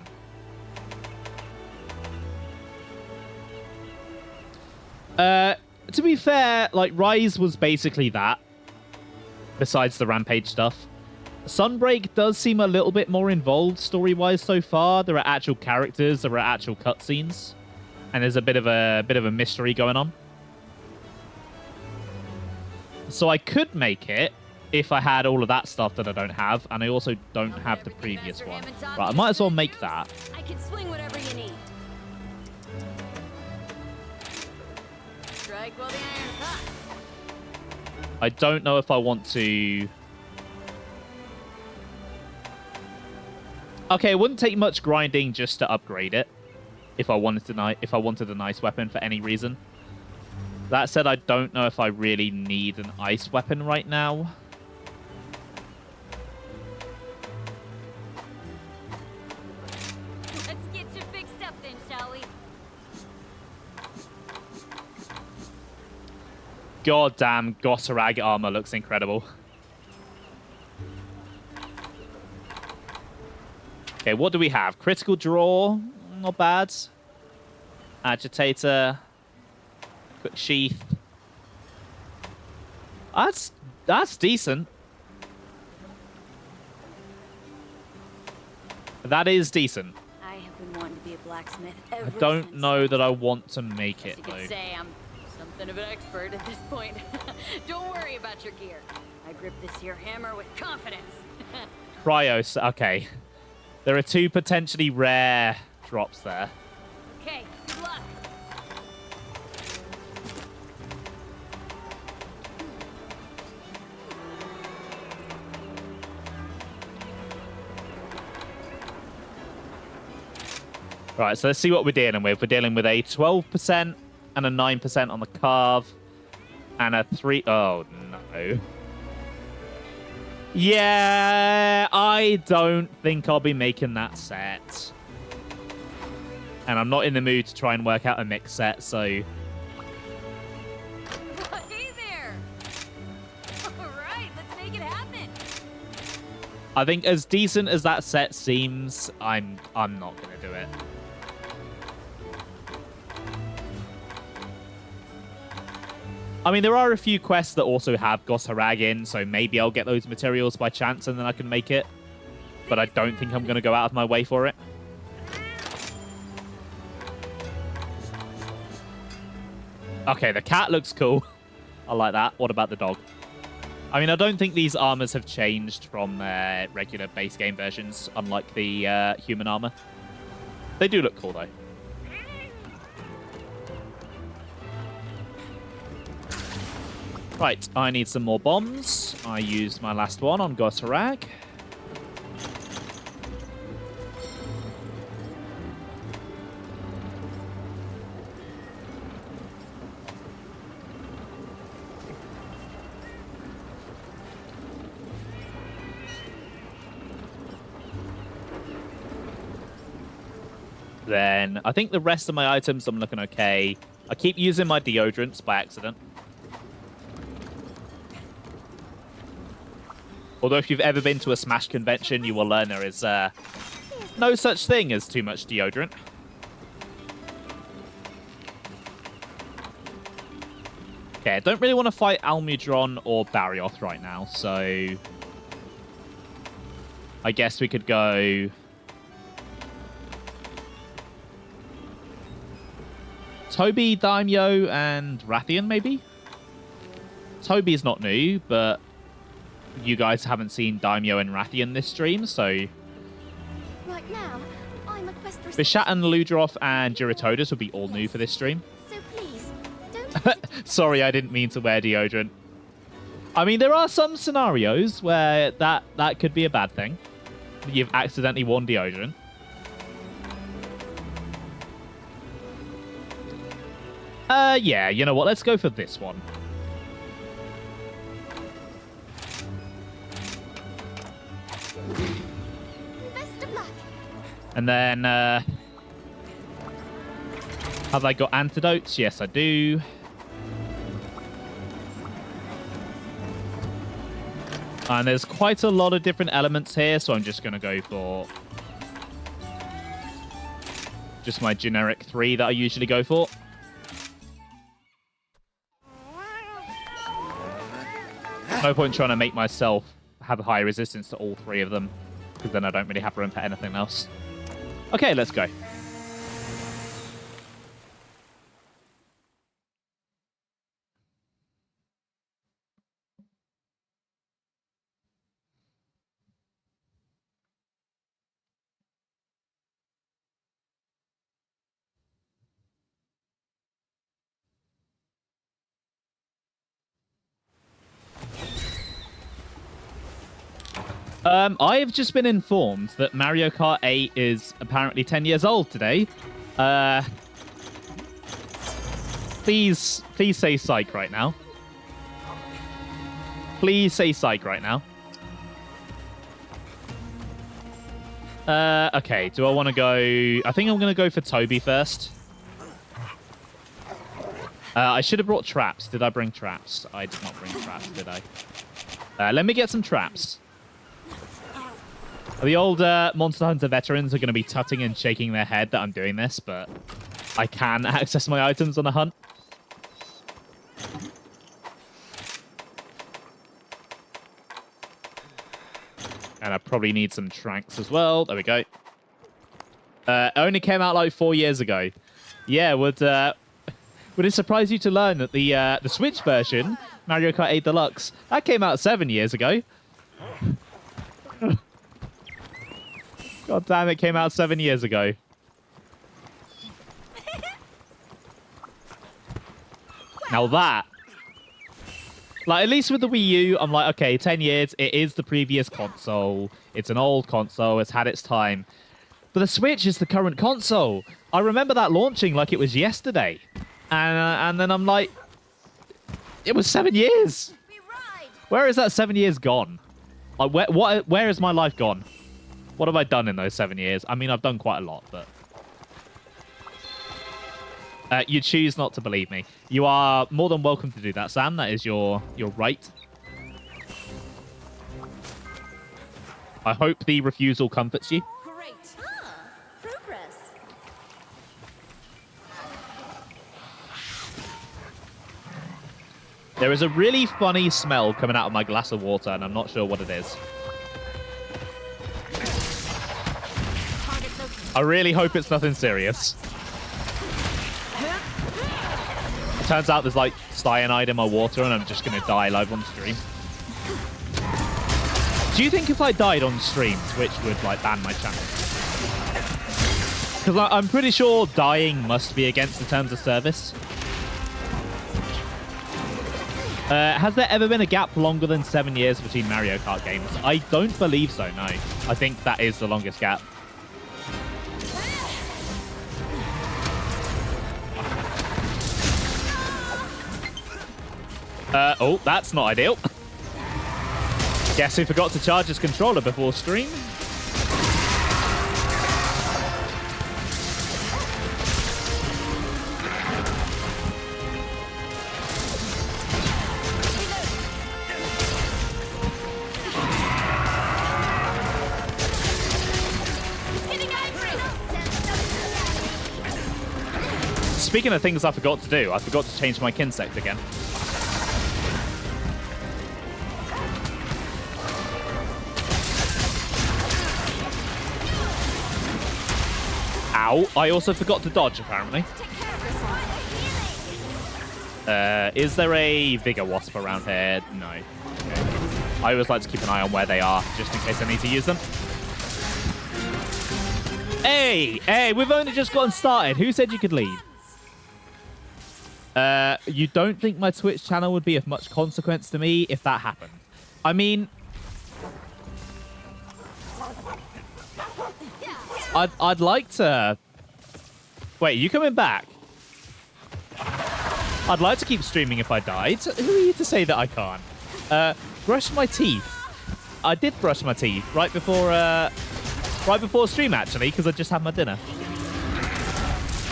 To be fair, like, Rise was basically that, besides the Rampage stuff. Sunbreak does seem a little bit more involved story-wise so far. There are actual characters, there are actual cutscenes, and there's a bit of a mystery going on. So I could make it if I had all of that stuff that I don't have, and I also don't have the previous one. Right, I might as well make that. I can swing whatever you need. Strike while the iron's hot. I don't know if I want to... Okay, it wouldn't take much grinding just to upgrade it if I wanted a nice weapon for any reason. That said, I don't know if I really need an ice weapon right now. Let's get you fixed up then, shall we? God damn, Gosharag armor looks incredible. Okay, what do we have? Critical draw. Not bad. Agitator. Quick sheath. That's decent. That is decent. I have been wanting to be a blacksmith ever I don't since. know that I want to make it, You though. could say I'm something of an expert at this point. Don't worry about your gear. I grip this here hammer with confidence. Cryos. Okay. There are 2 potentially rare drops there. Okay, good luck. Right, so let's see what we're dealing with. We're dealing with a 12% and a 9% on the carve. And a 3... Oh, no. Yeah, I don't think I'll be making that set. And I'm not in the mood to try and work out a mix set, so... Hey there! Alright, let's make it happen. I think as decent as that set seems, I'm not going to do it. I mean, there are a few quests that also have Gosharag in, so maybe I'll get those materials by chance and then I can make it. But I don't think I'm going to go out of my way for it. Okay, the cat looks cool. I like that. What about the dog? I mean, I don't think these armors have changed from their regular base game versions, unlike the human armor. They do look cool, though. Right, I need some more bombs. I used my last one on Gosharag. Then I think the rest of my items I'm looking okay. I keep using my deodorants by accident. Although if you've ever been to a Smash convention, you will learn there is no such thing as too much deodorant. Okay, I don't really want to fight Almudron or Barioth right now, so... I guess we could go... Toby, Daimyo, and Rathian, maybe? Toby's not new, but... You guys haven't seen Daimyo and Rathian this stream, so... Right now, I'm a quest Bishatan, Ludroth, and Giratodas will be all new for this stream. So please, don't... Sorry, I didn't mean to wear deodorant. I mean, there are some scenarios where that could be a bad thing. You've accidentally worn deodorant. Yeah, you know what? Let's go for this one. Best of luck. And then, have I got antidotes? Yes, I do. And there's quite a lot of different elements here, so I'm just going to go for just my generic 3 that I usually go for. No point trying to make myself have high resistance to all 3 of them, because then I don't really have room for anything else. Okay, let's go. I have just been informed that Mario Kart 8 is apparently 10 years old today. Please say psych right now. Please say psych right now. Okay, do I want to go... I think I'm going to go for Toby first. I should have brought traps. Did I bring traps? I did not bring traps, did I? Let me get some traps. The old Monster Hunter veterans are going to be tutting and shaking their head that I'm doing this, but I can access my items on a hunt. And I probably need some tranks as well. There we go. It only came out like 4 years ago. Yeah, would it surprise you to learn that the Switch version, Mario Kart 8 Deluxe, that came out 7 years ago? God damn, it came out 7 years ago. Now that, like, at least with the Wii U, I'm like, okay, 10 years, it is the previous console. It's an old console, it's had its time. But the Switch is the current console. I remember that launching like it was yesterday. And then I'm like, it was 7 years. Where is that 7 years gone? Like, where has my life gone? What have I done in those 7 years? I mean, I've done quite a lot, but... you choose not to believe me. You are more than welcome to do that, Sam. That is your right. I hope the refusal comforts you. Great. Ah, progress. There is a really funny smell coming out of my glass of water, and I'm not sure what it is. I really hope it's nothing serious. It turns out there's like cyanide in my water and I'm just going to die live on stream. Do you think if I died on stream, Twitch would like ban my channel? Because I'm pretty sure dying must be against the terms of service. Has there ever been a gap longer than 7 years between Mario Kart games? I don't believe so, no. I think that is the longest gap. Oh, that's not ideal. Guess who forgot to charge his controller before stream? Speaking of things I forgot to do, I forgot to change my kin sect again. Ow. I also forgot to dodge, apparently. Is there a Vigor Wasp around here? No. Okay. I always like to keep an eye on where they are, just in case I need to use them. Hey, we've only just gotten started. Who said you could leave? You don't think my Twitch channel would be of much consequence to me if that happened? I mean... I'd like to... Wait, you coming back? I'd like to keep streaming if I died. Who are you to say that I can't? Brush my teeth. I did brush my teeth right before stream, actually, because I just had my dinner.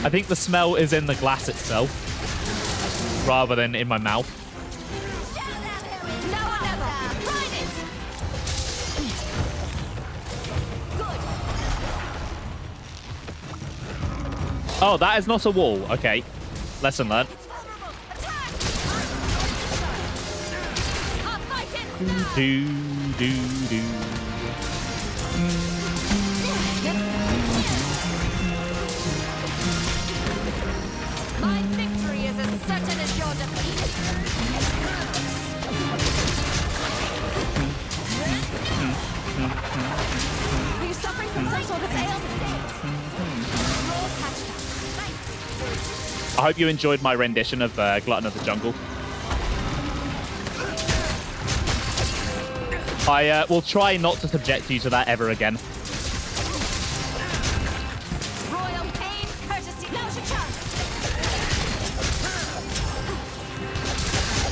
I think the smell is in the glass itself, rather than in my mouth. Oh, that is not a wall. Okay. Lesson learned. Do. My victory is as certain as your defeat. Are you suffering from some sort of ailment? I hope you enjoyed my rendition of Glutton of the Jungle. I will try not to subject you to that ever again. Royal pain, courtesy, now's your chance.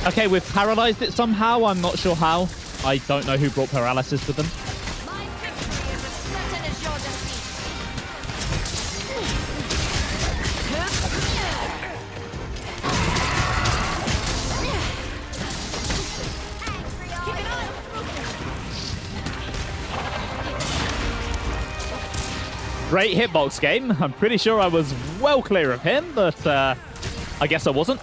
Okay, we've paralyzed it somehow. I'm not sure how. I don't know who brought paralysis with them. My victory is as certain as your defeat. Keep an eye on Great hitbox game. I'm pretty sure I was well clear of him, but I guess I wasn't.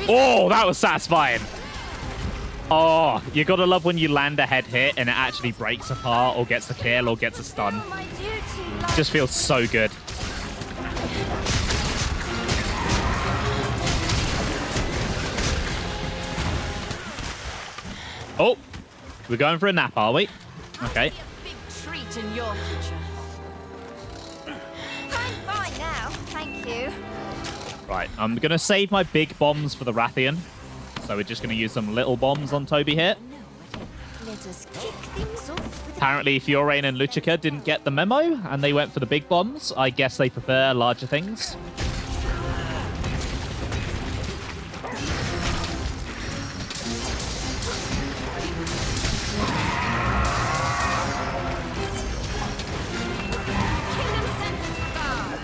Oh, that was satisfying. Oh, you gotta love when you land a head hit and it actually breaks apart or gets a kill or gets a stun. Just feels so good. Oh, we're going for a nap, are we? Okay. Big treat in your future. I'm fine now, thank you. Right, I'm going to save my big bombs for the Rathian. So we're just going to use some little bombs on Toby here. Let us kick things off with Apparently, Fiorane and Lucica didn't get the memo, and they went for the big bombs. I guess they prefer larger things. Kingdom Sentence Guard.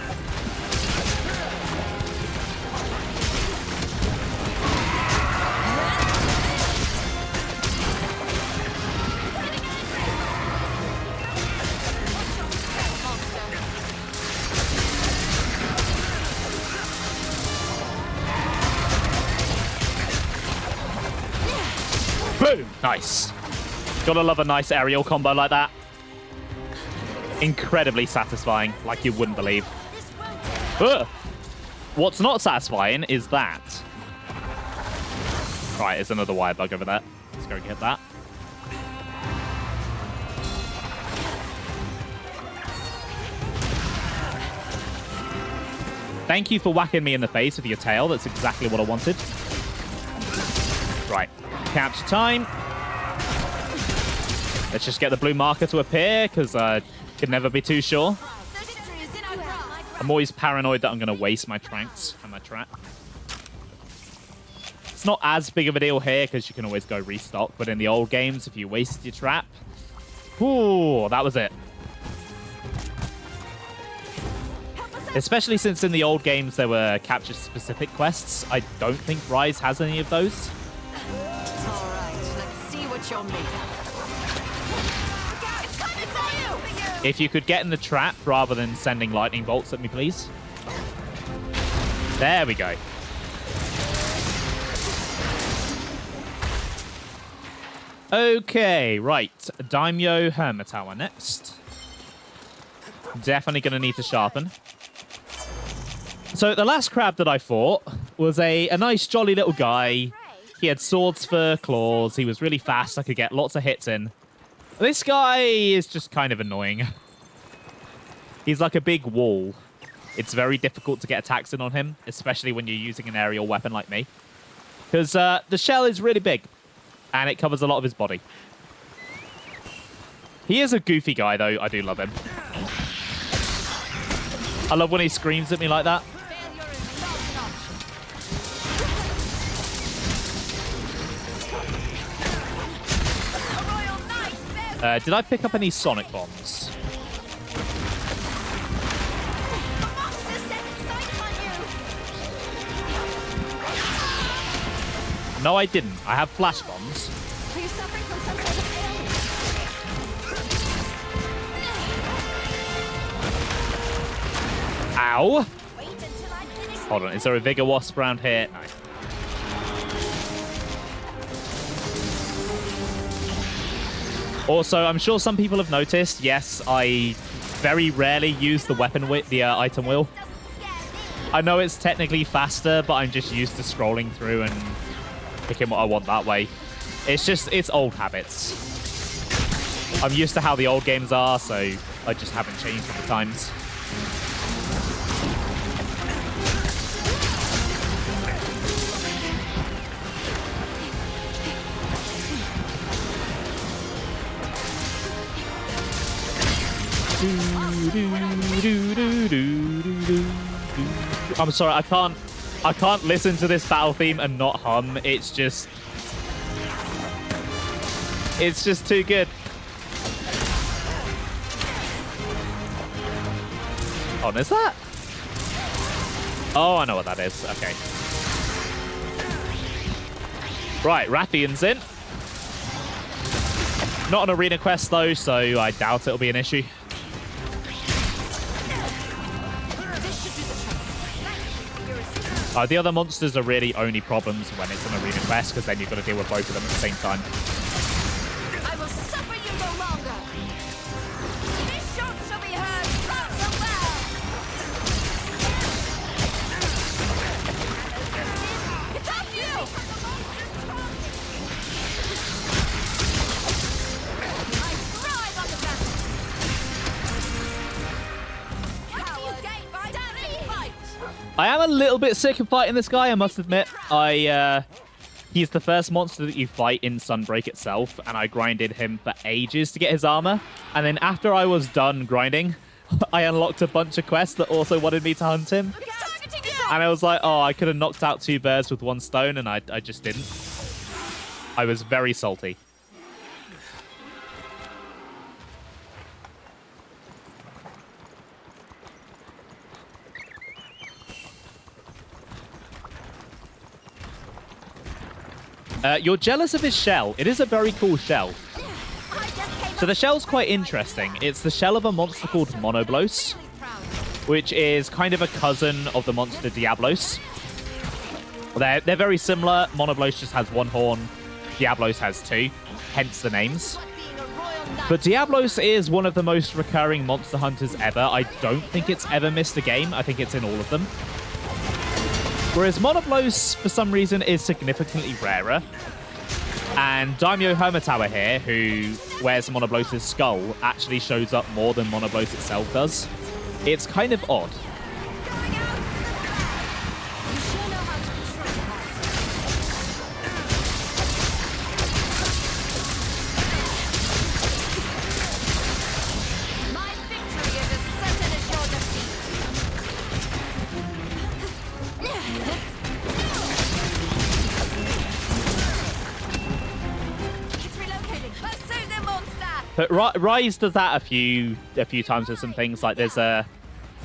Boom! Nice. Gotta love a nice aerial combo like that. Incredibly satisfying, like you wouldn't believe. Ugh. What's not satisfying is that. Right, there's another wire bug over there. Let's go get that. Thank you for whacking me in the face with your tail. That's exactly what I wanted. Right, capture time. Let's just get the blue marker to appear, because I could never be too sure. I'm always paranoid that I'm going to waste my tranks and my trap. It's not as big of a deal here, because you can always go restock, but in the old games, if you wasted your trap, ooh, that was it. Especially since in the old games there were capture-specific quests. I don't think Rise has any of those. All right, let's see what you're made of. It's coming for you! If you could get in the trap rather than sending lightning bolts at me, please. There we go. Okay, right. Daimyo Hermit Tower next. Definitely going to need to sharpen. So the last crab that I fought was a nice jolly little guy. He had swords for claws. He was really fast. I could get lots of hits in. This guy is just kind of annoying. He's like a big wall. It's very difficult to get attacks in on him, especially when you're using an aerial weapon like me. Because the shell is really big, and it covers a lot of his body. He is a goofy guy, though. I do love him. I love when he screams at me like that. Did I pick up any sonic bombs? No, I didn't. I have flash bombs. Are you suffering from some sort of Ow! Wait until I finish. Hold on, is there a Vigor Wasp around here? No. Also, I'm sure some people have noticed, yes, I very rarely use the weapon wheel, the item wheel. I know it's technically faster, but I'm just used to scrolling through and picking what I want that way. It's just, it's old habits. I'm used to how the old games are, so I just haven't changed with the times. I'm sorry, I can't listen to this battle theme and not hum. It's just too good. Oh, is that? Oh, I know what that is. Okay. Right, Rathian's in. Not an arena quest, though, so I doubt it'll be an issue. The other monsters are really only problems when it's an arena quest, because then you've got to deal with both of them at the same time. I will suffer you no longer. This shot shall be heard from the well. It's on you. I thrive on the battle. Coward, stand and fight. I am a little bit sick of fighting this guy, I must admit. He's the first monster that you fight in Sunbreak itself, and I grinded him for ages to get his armor. And then after I was done grinding, I unlocked a bunch of quests that also wanted me to hunt him. And I was like, oh, I could have knocked out 2 birds with 1 stone, and I just didn't. I was very salty. You're jealous of his shell. It is a very cool shell. So the shell's quite interesting. It's the shell of a monster called Monoblos, which is kind of a cousin of the monster Diablos. They're very similar. Monoblos just has 1 horn. Diablos has 2, hence the names. But Diablos is one of the most recurring monster hunters ever. I don't think it's ever missed a game. I think it's in all of them. Whereas Monoblos, for some reason, is significantly rarer. And Daimyo Hermitawa here, who wears Monoblos' skull, actually shows up more than Monoblos itself does. It's kind of odd. But Rise does that a few times with some things. Like there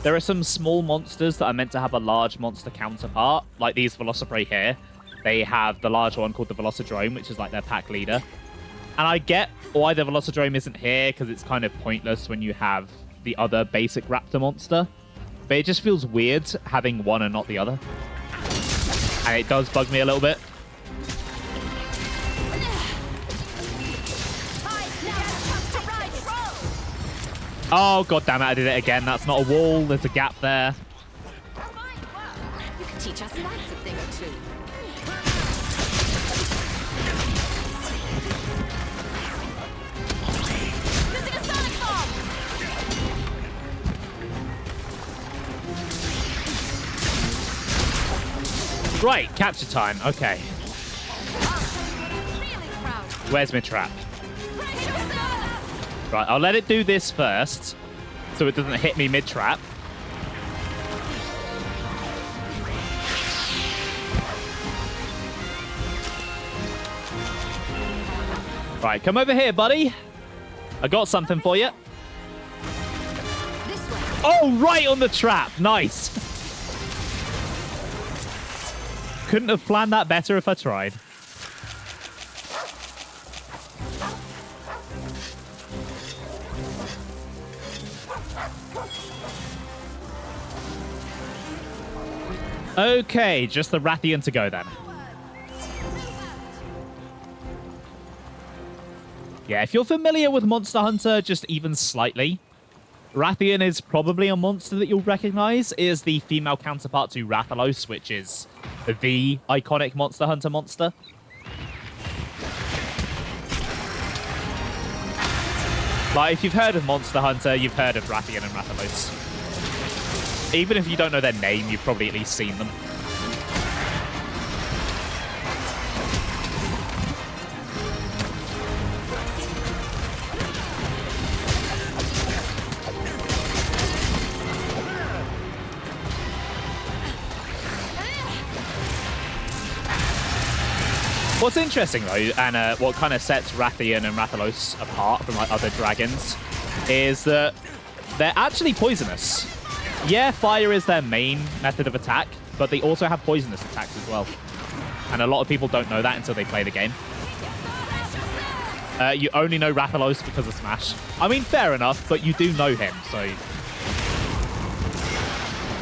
are some small monsters that are meant to have a large monster counterpart, like these Velociprey here. They have the large one called the Velocidrome, which is like their pack leader. And I get why the Velocidrome isn't here, because it's kind of pointless when you have the other basic raptor monster. But it just feels weird having one and not the other. And it does bug me a little bit. Oh, god damn it, I did it again. That's not a wall. There's a gap there. You can teach us lots of things too. Using a sonic bomb. Right, capture time. Okay. Really proud. Where's my trap? Right, I'll let it do this first, so it doesn't hit me mid-trap. Right, come over here, buddy. I got something for you. Oh, right on the trap. Nice. Couldn't have planned that better if I tried. Okay, just the Rathian to go then. Yeah, if you're familiar with Monster Hunter just even slightly, Rathian is probably a monster that you'll recognize. It is the female counterpart to Rathalos, which is the iconic Monster Hunter monster. Like, if you've heard of Monster Hunter, you've heard of Rathian and Rathalos. Even if you don't know their name, you've probably at least seen them. What's interesting though, and what kind of sets Rathian and Rathalos apart from like other dragons, is that they're actually poisonous. Yeah, fire is their main method of attack, but they also have poisonous attacks as well. And a lot of people don't know that until they play the game. You only know Rathalos because of Smash. I mean, fair enough, but you do know him, so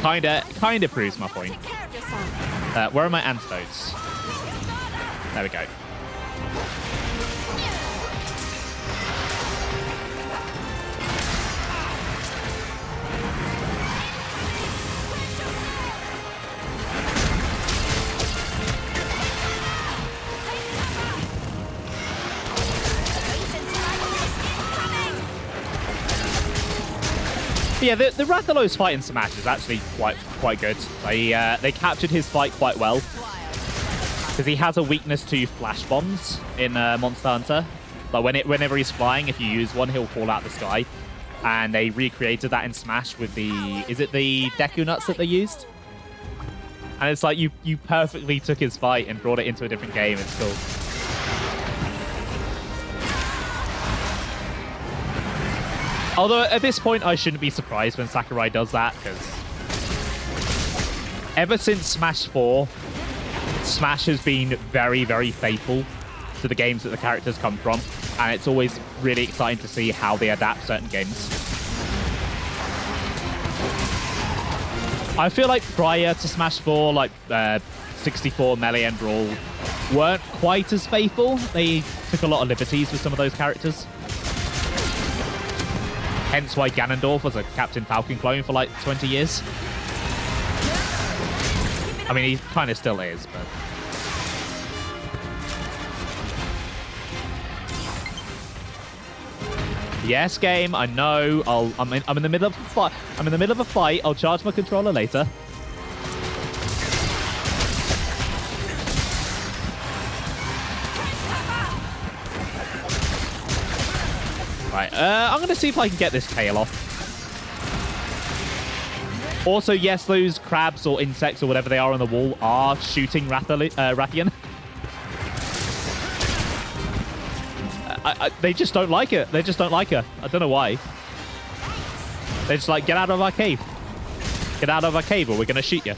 kinda proves my point. Where are my antidotes? There we go. Yeah, the Rathalos fight in Smash is actually quite good. They captured his fight quite well. Because he has a weakness to flash bombs in Monster Hunter. Like whenever he's flying, if you use one, he'll fall out the sky. And they recreated that in Smash with the... Is it the Deku Nuts that they used? And it's like you perfectly took his fight and brought it into a different game. It's cool. Although at this point, I shouldn't be surprised when Sakurai does that, because ever since Smash 4, Smash has been very, very faithful to the games that the characters come from, and it's always really exciting to see how they adapt certain games. I feel like prior to Smash 4, like 64, Melee, and Brawl weren't quite as faithful. They took a lot of liberties with some of those characters. Hence why Ganondorf was a Captain Falcon clone for like 20 years. I mean, he kind of still is, but... Yes, game, I know. I'm in the middle of a fight. I'm in the middle of a fight. I'll charge my controller later. Right, I'm going to see if I can get this tail off. Also, yes, those crabs or insects or whatever they are on the wall are shooting Rathian. They just don't like it. They just don't like her. I don't know why. They're just like, get out of our cave. Get out of our cave or we're going to shoot you.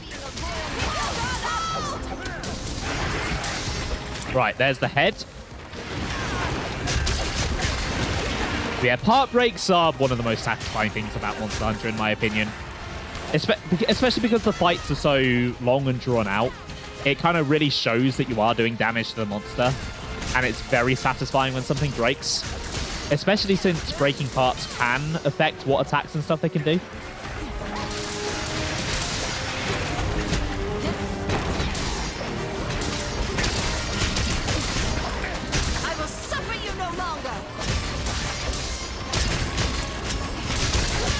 Right, there's the head. Yeah, part breaks are one of the most satisfying things about Monster Hunter, in my opinion. Especially because the fights are so long and drawn out. It kind of really shows that you are doing damage to the monster. And it's very satisfying when something breaks. Especially since breaking parts can affect what attacks and stuff they can do. I will suffer you no longer.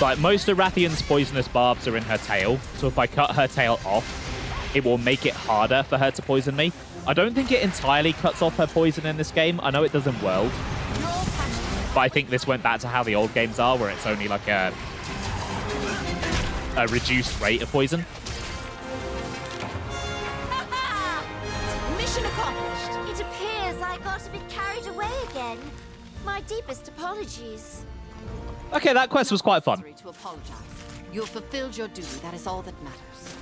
Like, most of Rathian's poisonous barbs are in her tail, so if I cut her tail off, it will make it harder for her to poison me. I don't think it entirely cuts off her poison in this game. I know it does in World, but I think this went back to how the old games are, where it's only like a reduced rate of poison. Mission accomplished. It appears I got a bit carried away again. My deepest apologies. Okay, that quest was quite fun. To apologize. You have fulfilled your duty. That is all that matters.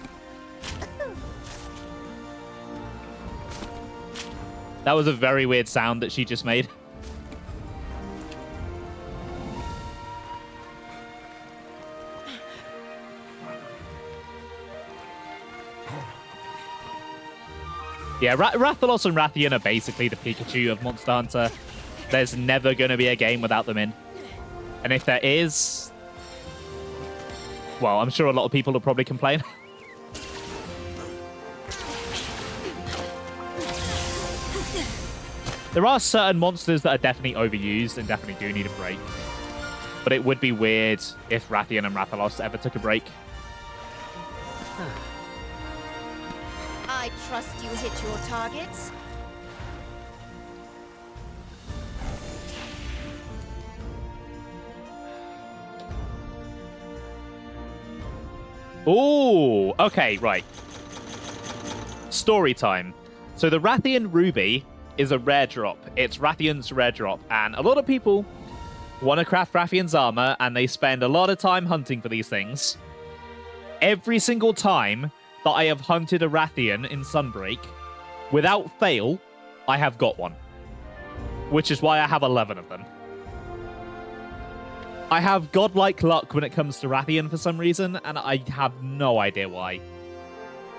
That was a very weird sound that she just made. Yeah, Rathalos and Rathian are basically the Pikachu of Monster Hunter. There's never going to be a game without them in. And if there is... Well, I'm sure a lot of people will probably complain. There are certain monsters that are definitely overused and definitely do need a break. But it would be weird if Rathian and Rathalos ever took a break. I trust you hit your targets. Ooh, okay, right. Story time. So the Rathian Ruby is a rare drop. It's Rathion's rare drop, and a lot of people want to craft Rathion's armor, and they spend a lot of time hunting for these things. Every single time that I have hunted a Rathian in Sunbreak, without fail, I have got one. Which is why I have 11 of them. I have godlike luck when it comes to Rathian for some reason, and I have no idea why.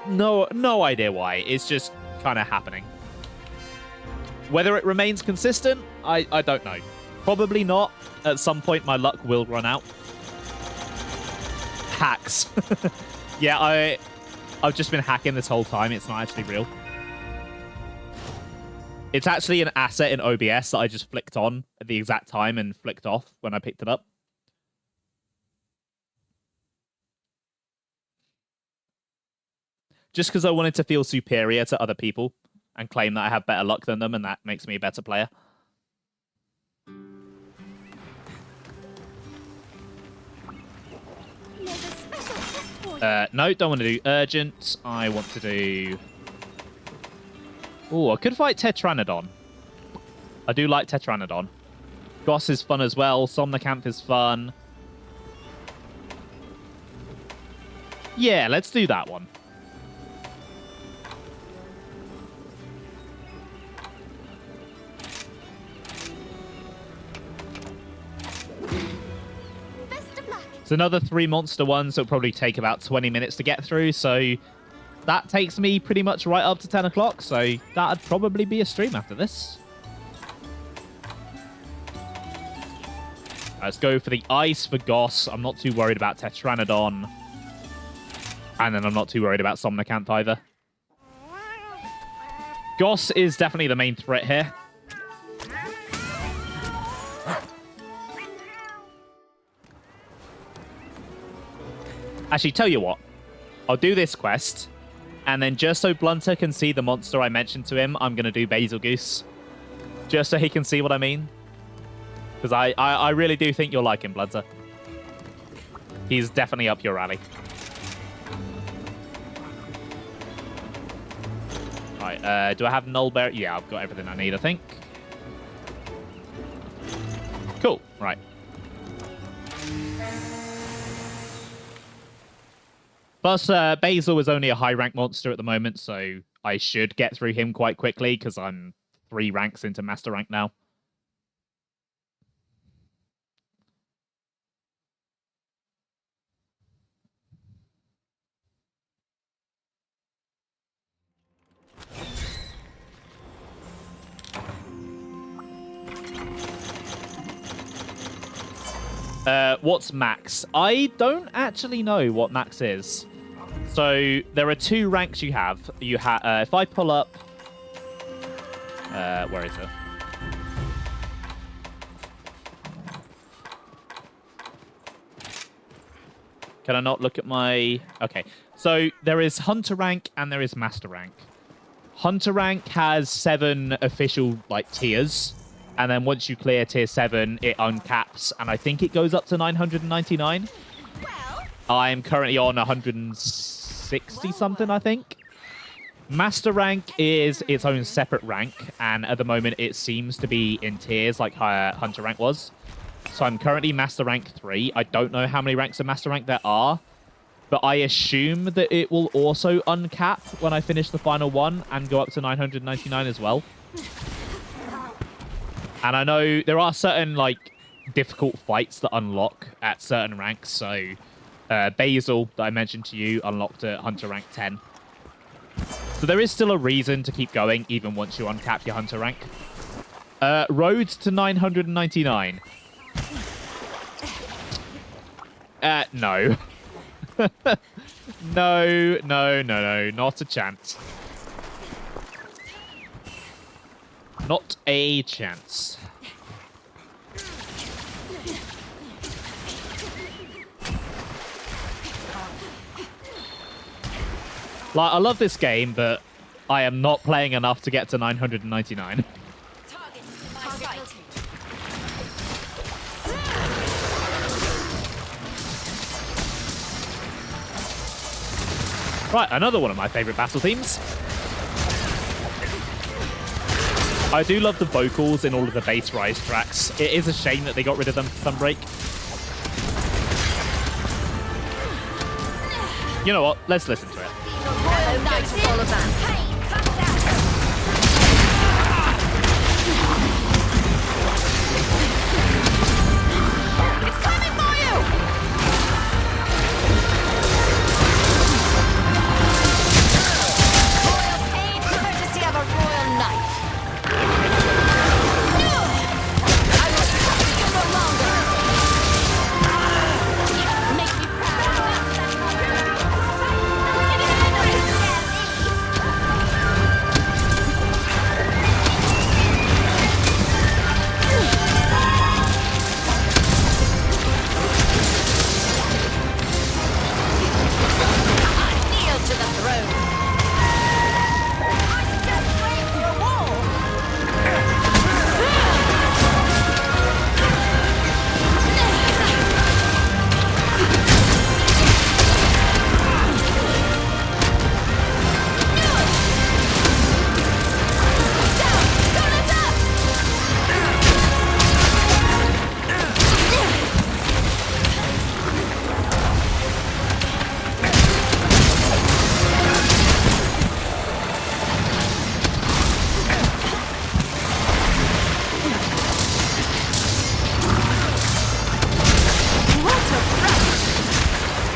No idea why. It's just kind of happening. Whether it remains consistent, I don't know. Probably not. At some point, my luck will run out. Hacks. Yeah, I've just been hacking this whole time. It's not actually real. It's actually an asset in OBS that I just flicked on at the exact time and flicked off when I picked it up. Just because I wanted to feel superior to other people and claim that I have better luck than them, and that makes me a better player. No, don't want to do urgent. I want to do... Oh, I could fight Tetranodon. I do like Tetranodon. Goss is fun as well. Somnicanth is fun. Yeah, let's do that one. It's another 3 monster one, so it'll probably take about 20 minutes to get through, so that takes me pretty much right up to 10 o'clock, so that'd probably be a stream after this. Let's go for the ice for Goss. I'm not too worried about Tetranodon. And then I'm not too worried about Somnicanth either. Goss is definitely the main threat here. Actually, tell you what. I'll do this quest, and then just so Blunter can see the monster I mentioned to him, I'm going to do Basil Goose. Just so he can see what I mean. Because I really do think you'll like him, Blunter. He's definitely up your alley. Right, do I have Nullberry? Yeah, I've got everything I need, I think. Cool, right. Plus, Basil is only a high-rank monster at the moment, so I should get through him quite quickly, because I'm 3 ranks into Master Rank now. What's max? I don't actually know what max is. So there are 2 ranks you have. If I pull up, where is it? Can I not look at my? Okay, so there is Hunter rank and there is Master rank. Hunter rank has 7 official tiers. And then once you clear tier 7, it uncaps, and I think it goes up to 999. Well, I'm currently on 160 something, I think. Master rank is its own separate rank, and at the moment it seems to be in tiers like Hunter rank was. So I'm currently Master rank 3. I don't know how many ranks of Master rank there are, but I assume that it will also uncap when I finish the final one and go up to 999 as well. And I know there are certain, difficult fights that unlock at certain ranks. So, Basil, that I mentioned to you, unlocked at Hunter rank 10. So there is still a reason to keep going, even once you uncap your Hunter rank. Roads to 999. No. No, not a chance. Not a chance. I love this game, but I am not playing enough to get to 999. Right, another one of my favorite battle themes. I do love the vocals in all of the bass rise tracks. It is a shame that they got rid of them for Sunbreak. You know what? Let's listen to it. Royal Knight is all about. Pain comes out. It's coming for you! Royal pain, courtesy of a royal knight. I will stop you no longer. Make me proud. Kneel to the throne. I suggest praying for a wall.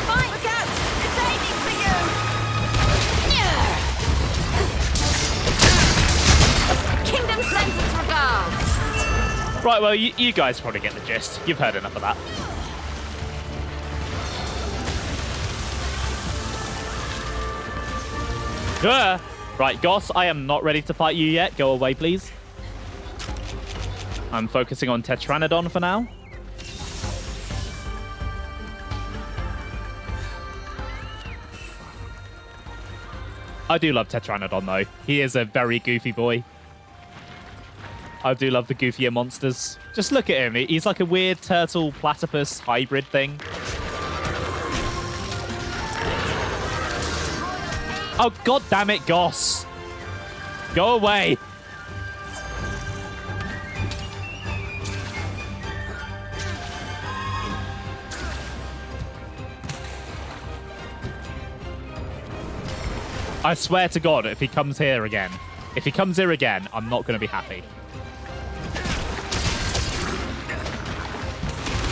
Fine. Look out! It's aiming for you! Kingdom sends its regards. Right, well, you guys probably get the gist. You've heard enough of that. Right, Goss, I am not ready to fight you yet. Go away, please. I'm focusing on Tetranodon for now. I do love Tetranodon, though. He is a very goofy boy. I do love the goofier monsters. Just look at him. He's like a weird turtle platypus hybrid thing. Oh, god damn it, Goss. Go away. I swear to God, if he comes here again, I'm not going to be happy.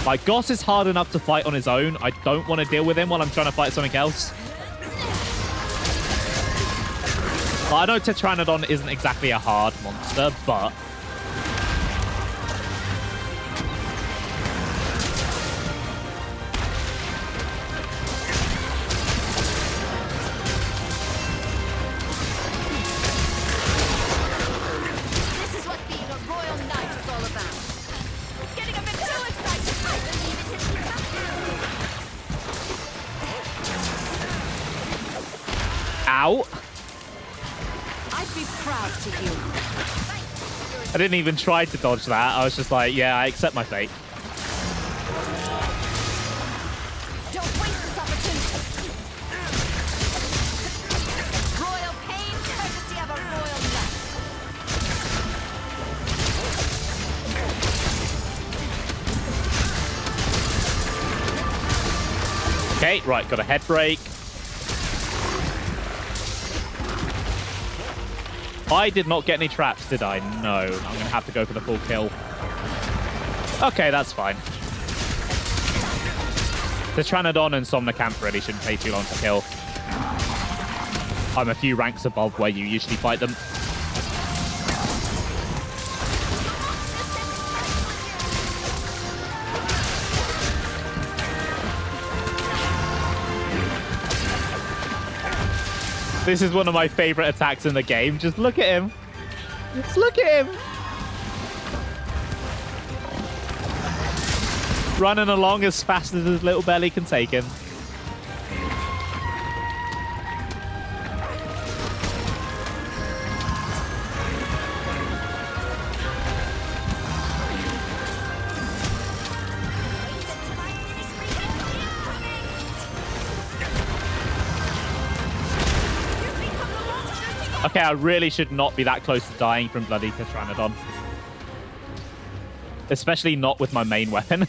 Like, Goss is hard enough to fight on his own. I don't want to deal with him while I'm trying to fight something else. Well, I know Tetranodon isn't exactly a hard monster, but... This is what being a royal knight is all about. It's getting a bit too exciting. I believe it is becoming. Ow. I'd be proud to heal you. I didn't even try to dodge that. I was just like, yeah, I accept my fate. Don't waste this opportunity. Royal pain, courtesy of a royal knight. Okay, right, got a head break. I did not get any traps, did I? No. I'm going to have to go for the full kill. Okay, that's fine. The Tetranodon and Somnocamp really shouldn't take too long to kill. I'm a few ranks above where you usually fight them. This is one of my favorite attacks in the game. Just look at him. Just look at him. Running along as fast as his little belly can take him. Okay, I really should not be that close to dying from bloody Pteranodon. Especially not with my main weapon.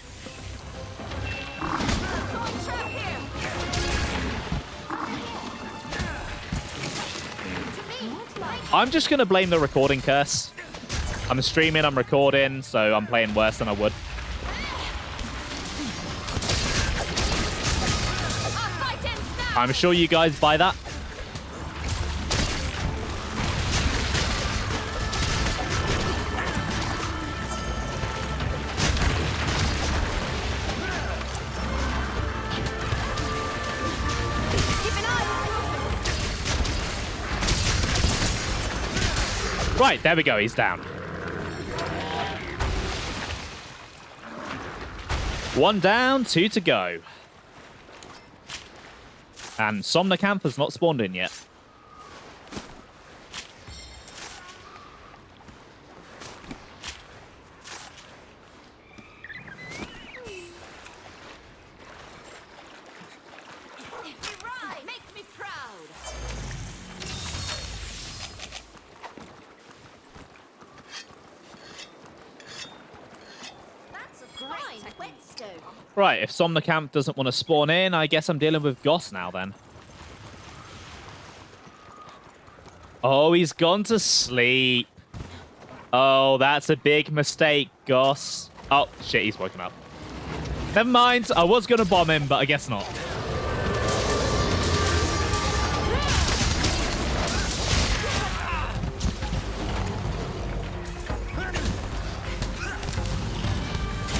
I'm just going to blame the recording curse. I'm streaming, I'm recording, so I'm playing worse than I would. I'm sure you guys buy that. Right, there we go. He's down. One down, 2 to go. And Somnocamp has not spawned in yet. Make me proud. That's a great whetstone. Right, if Somnocamp doesn't want to spawn in, I guess I'm dealing with Goss now then. Oh, he's gone to sleep. Oh, that's a big mistake, Goss. Oh, shit, he's woken up. Never mind, I was going to bomb him, but I guess not.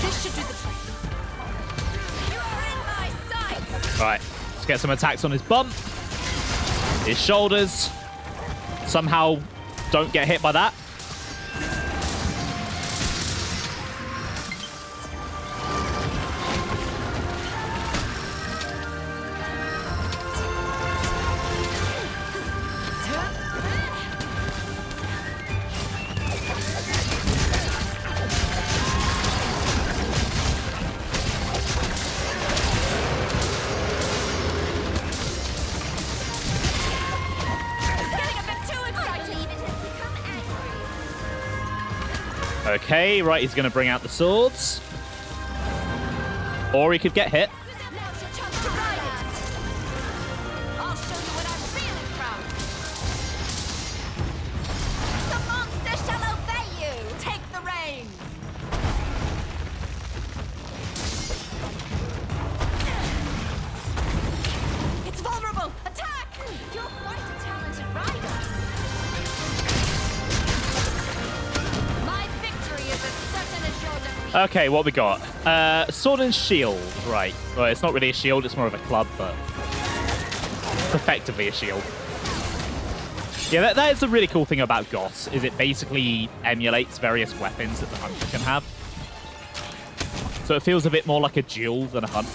This should do the trick. You are in my sight. Right, let's get some attacks on his bum. His shoulders. Somehow don't get hit by that. Okay, right, he's going to bring out the swords. Or he could get hit. Now's your chance to ride it. I'll show you what I'm feeling proud. The monster shall obey you. Take the reins. It's vulnerable. Attack! You're quite a talented rider. My victory is as certain as your defeat. Okay, what we got? Sword and shield. Right. Well, it's not really a shield, it's more of a club, but effectively a shield. Yeah, that is the really cool thing about Goss, is it basically emulates various weapons that the hunter can have. So it feels a bit more like a duel than a hunt.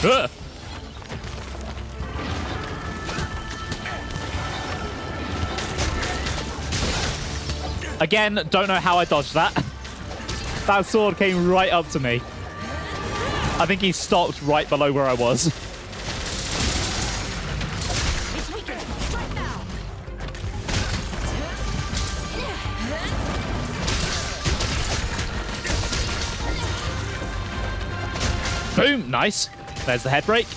Ugh. Again, don't know how I dodged that. That sword came right up to me. I think he stopped right below where I was. It's weakened. Strike now. Boom, nice. There's the head break. I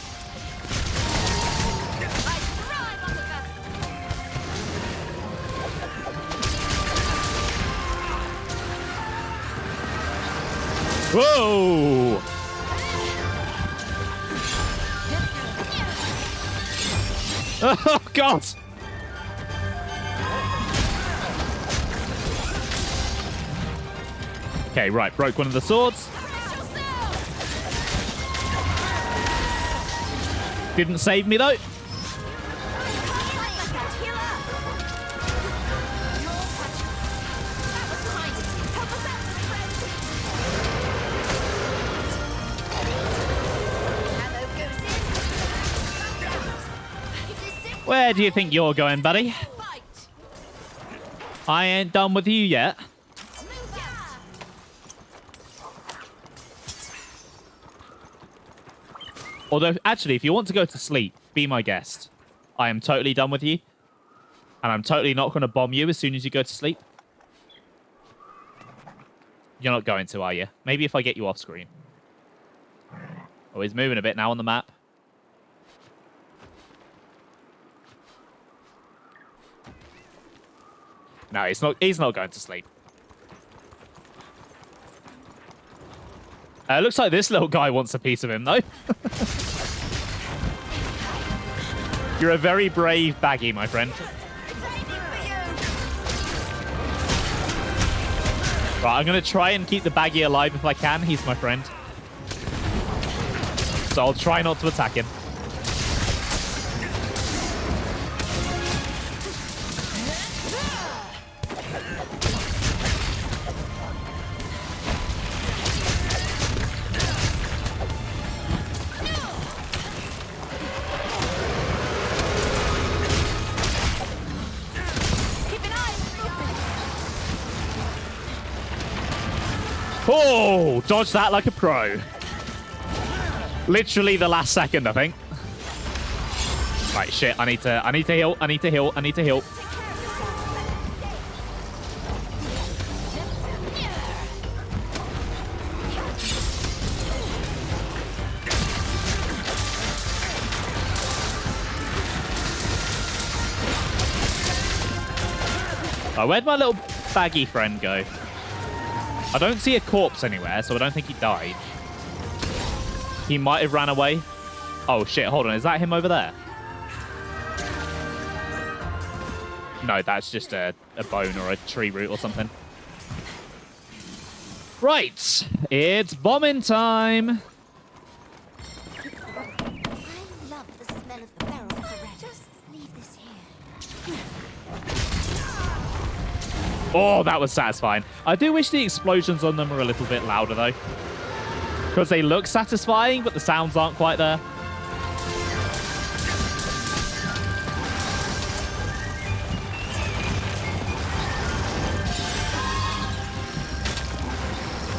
thrive on the best. Whoa! Oh, God! Okay, right. Broke one of the swords. Didn't save me, though. Where do you think you're going, buddy? I ain't done with you yet. Although, actually, if you want to go to sleep, be my guest. I am totally done with you. And I'm totally not going to bomb you as soon as you go to sleep. You're not going to, are you? Maybe if I get you off screen. Oh, he's moving a bit now on the map. No, he's not going to sleep. Looks like this little guy wants a piece of him, though. You're a very brave baggy, my friend. Right, I'm going to try and keep the baggy alive if I can. He's my friend. So I'll try not to attack him. Oh, dodge that like a pro. Literally the last second, I think. Right, shit. I need to heal. I need to heal. Oh, where'd my little baggy friend go? I don't see a corpse anywhere, so I don't think he died. He might have ran away. Oh, shit. Hold on. Is that him over there? No, that's just a bone or a tree root or something. Right. It's bombing time. I love the smell of the barrels of the red. Just leave this here. Oh, that was satisfying. I do wish the explosions on them were a little bit louder, though. Because they look satisfying, but the sounds aren't quite there.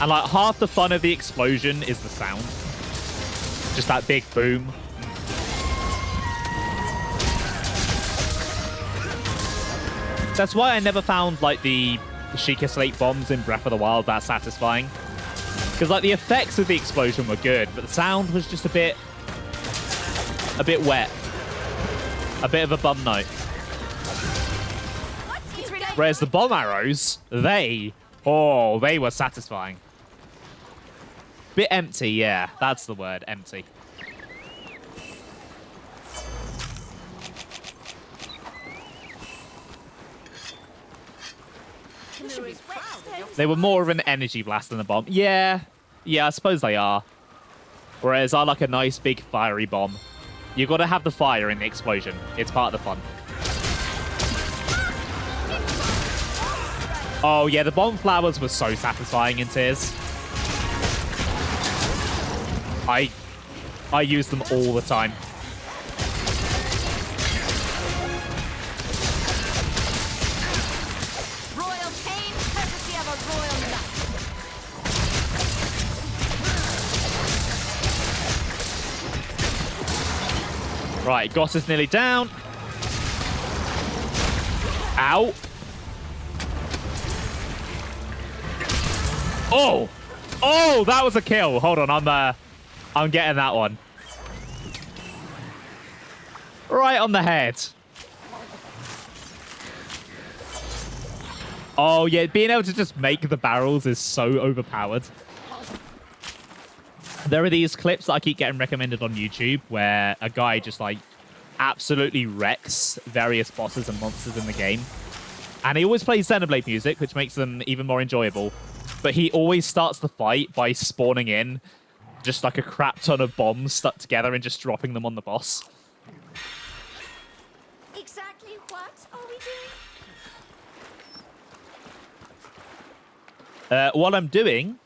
And, like, half the fun of the explosion is the sound. Just that big boom. That's why I never found, like, the Sheikah Slate bombs in Breath of the Wild that satisfying. Because, like, the effects of the explosion were good, but the sound was just a bit wet. A bit of a bum note. Whereas the bomb arrows, they were satisfying. Bit empty, yeah. That's the word, empty. They were more of an energy blast than a bomb. Yeah, I suppose they are. Whereas I like a nice big fiery bomb. You got to have the fire in the explosion. It's part of the fun. Oh yeah, the bomb flowers were so satisfying in Tears. I use them all the time. Right, Goss is nearly down. Ow. Oh! Oh, that was a kill. Hold on, I'm getting that one. Right on the head. Oh, yeah, being able to just make the barrels is so overpowered. There are these clips that I keep getting recommended on YouTube where a guy just, like, absolutely wrecks various bosses and monsters in the game. And he always plays Xenoblade music, which makes them even more enjoyable. But he always starts the fight by spawning in just, like, a crap ton of bombs stuck together and just dropping them on the boss. Exactly what are we doing? What I'm doing,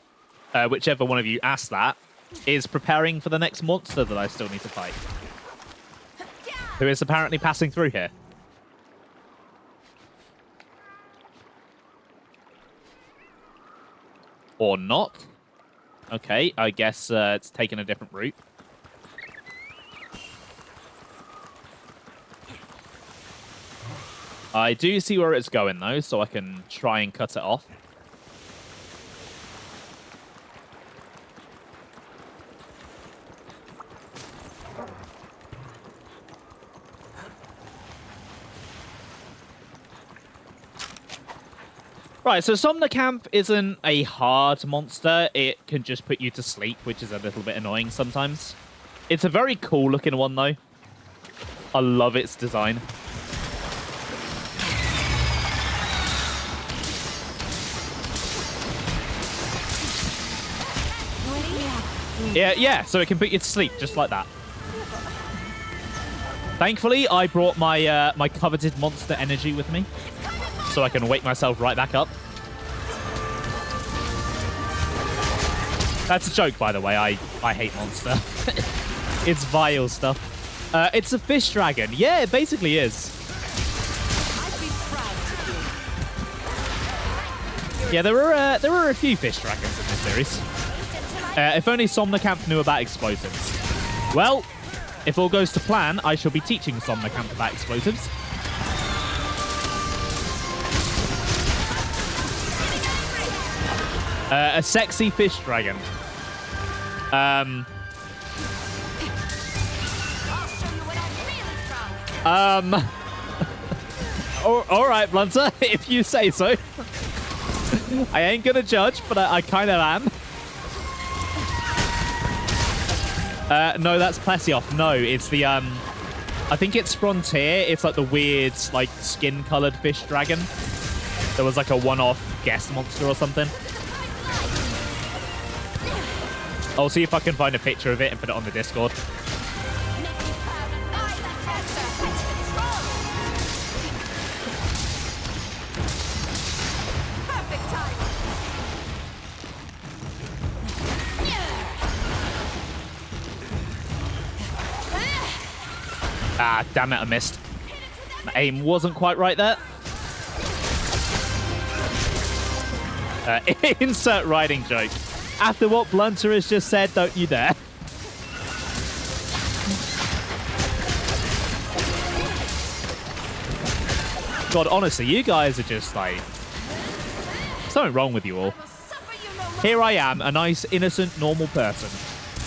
whichever one of you asked that, is preparing for the next monster that I still need to fight. Who is apparently passing through here. Or not. Okay, I guess it's taken a different route. I do see where it's going, though, so I can try and cut it off. Right, so Somnocamp isn't a hard monster. It can just put you to sleep, which is a little bit annoying sometimes. It's a very cool looking one, though. I love its design. Yeah, so it can put you to sleep, just like that. Thankfully, I brought my my coveted monster energy with me, so I can wake myself right back up. That's a joke, by the way. I hate monster. It's vile stuff. It's a fish dragon. Yeah, it basically is. Yeah, there are a few fish dragons in this series. If only Somnocamp knew about explosives. Well, if all goes to plan, I shall be teaching Somnocamp about explosives. A sexy fish dragon. All right, Blunter, if you say so. I ain't gonna judge, but I kind of am. No, that's Plesioth. No, it's the, I think it's Frontier. It's like the weird, like, skin-colored fish dragon. There was like a one-off guest monster or something. I'll see if I can find a picture of it and put it on the Discord. Ah, damn it, I missed. My aim wasn't quite right there. Insert riding joke. After what Blunter has just said, don't you dare. God, honestly, you guys are just like... something wrong with you all. Here I am, a nice, innocent, normal person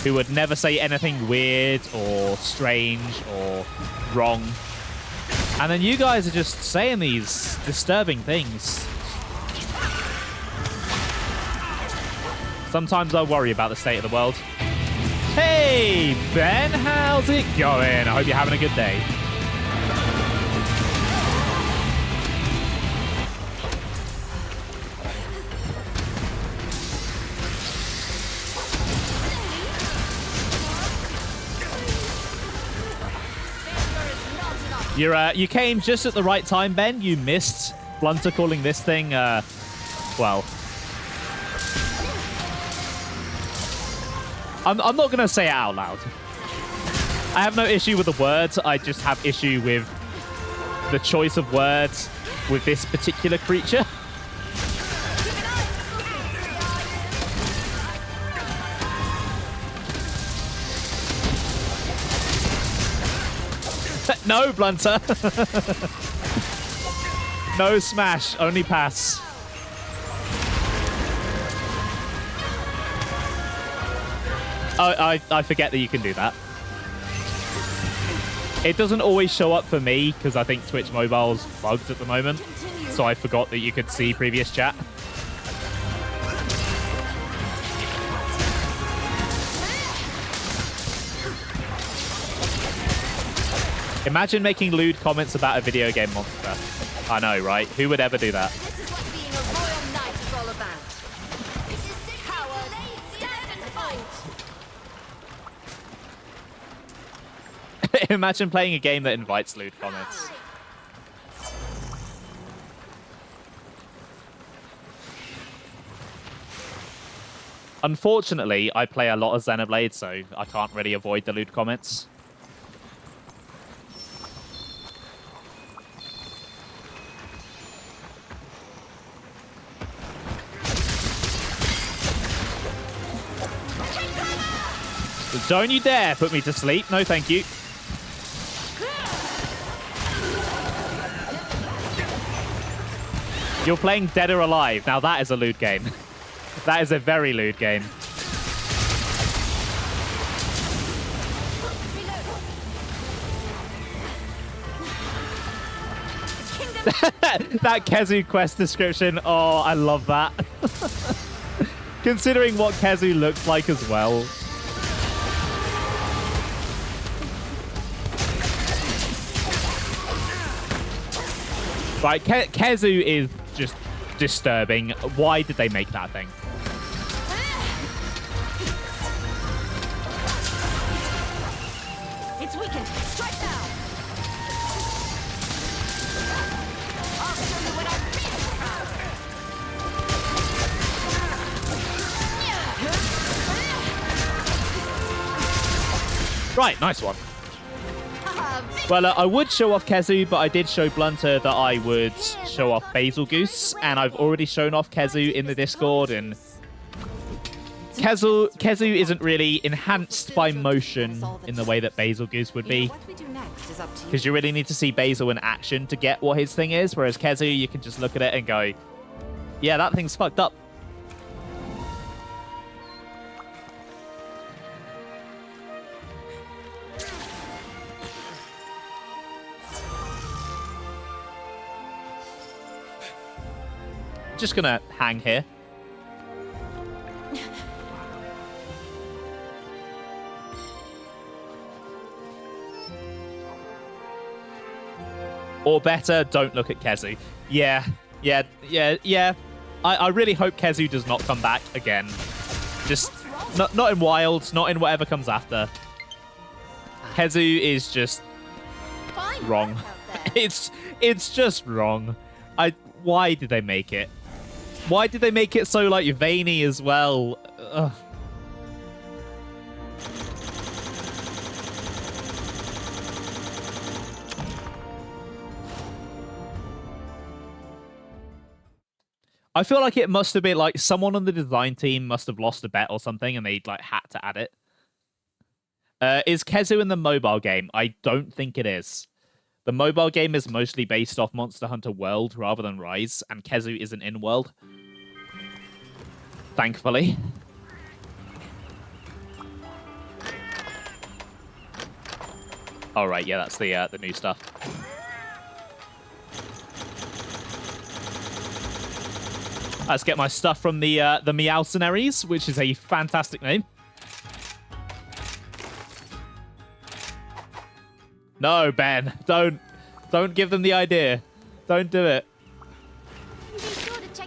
who would never say anything weird or strange or wrong. And then you guys are just saying these disturbing things. Sometimes I worry about the state of the world. Hey, Ben, how's it going? I hope you're having a good day. You came just at the right time, Ben. You missed Blunter calling this thing, well... I'm not going to say it out loud. I have no issue with the words. I just have issue with the choice of words with this particular creature. No, Blunter. No smash, only pass. Oh, I forget that you can do that. It doesn't always show up for me because I think Twitch Mobile's bugged at the moment. So I forgot that you could see previous chat. Imagine making lewd comments about a video game monster. I know, right? Who would ever do that? This is what being a royal knight is all about. This is the power. Stand and fight. Imagine playing a game that invites lewd comments. Unfortunately, I play a lot of Xenoblade, so I can't really avoid the lewd comments. Don't you dare put me to sleep. No, thank you. You're playing Dead or Alive. Now that is a lewd game. That is a very lewd game. That Kezu quest description. Oh, I love that. Considering what Kezu looks like as well. Right, Kezu is just disturbing. Why did they make that thing? It's weakened. Strike now. I'll show you what I'm feeling. Right, nice one. Well, I would show off Kezu, but I did show Blunter that I would show off Basil Goose, and I've already shown off Kezu in the Discord, and Kezu isn't really enhanced by motion in the way that Basil Goose would be, because you really need to see Basil in action to get what his thing is, whereas Kezu, you can just look at it and go, yeah, that thing's fucked up. Just gonna hang here. Or better, don't look at Kezu. Yeah. I really hope Kezu does not come back again. Just not in Wilds, not in whatever comes after. Kezu is just wrong. It's just wrong. Why did they make it? Why did they make it so, like, veiny as well? Ugh. I feel like it must have been, like, someone on the design team must have lost a bet or something, and they, like, had to add it. Is Kezu in the mobile game? I don't think it is. The mobile game is mostly based off Monster Hunter World rather than Rise, and Kezu isn't in World. Thankfully. All right, yeah, that's the new stuff. Let's get my stuff from the Meowcenaries, which is a fantastic name. No, Ben, don't give them the idea. Don't do it.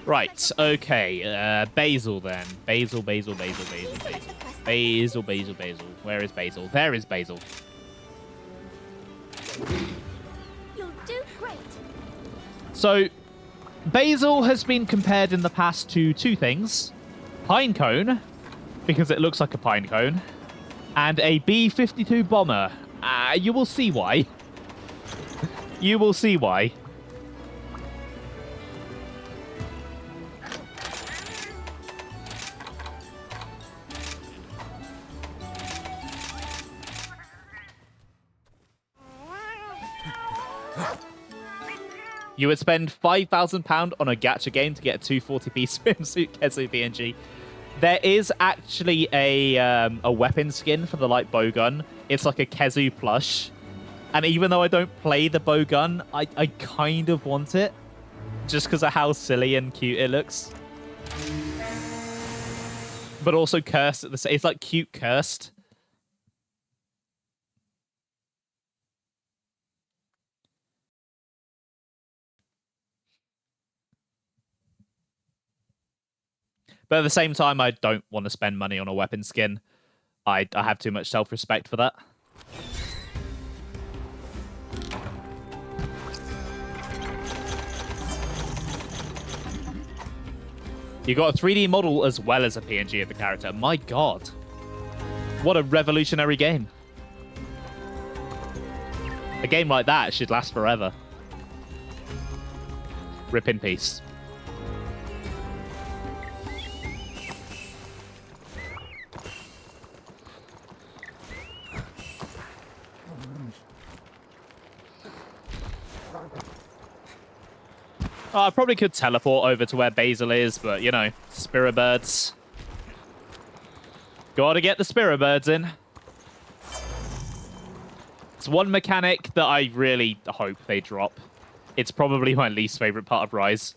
Right, okay. Basil then. Basil. Where is Basil? There is Basil. You'll do great. So, Basil has been compared in the past to two things. Pinecone, because it looks like a pine cone, and a B-52 bomber. You will see why. You will see why. You would spend £5,000 on a gacha game to get a 240p swimsuit Kezu PNG. There is actually a weapon skin for the light bow gun. It's like a Kezu plush. And even though I don't play the bow gun, I kind of want it. Just because of how silly and cute it looks. But also cursed at the same. It's like cute cursed. But at the same time, I don't want to spend money on a weapon skin. I have too much self-respect for that. You got a 3D model as well as a PNG of the character. My god. What a revolutionary game. A game like that should last forever. Rip in peace. Oh, I probably could teleport over to where Basil is, but, you know, spirit birds. Gotta get the spirit birds in. It's one mechanic that I really hope they drop. It's probably my least favorite part of Rise.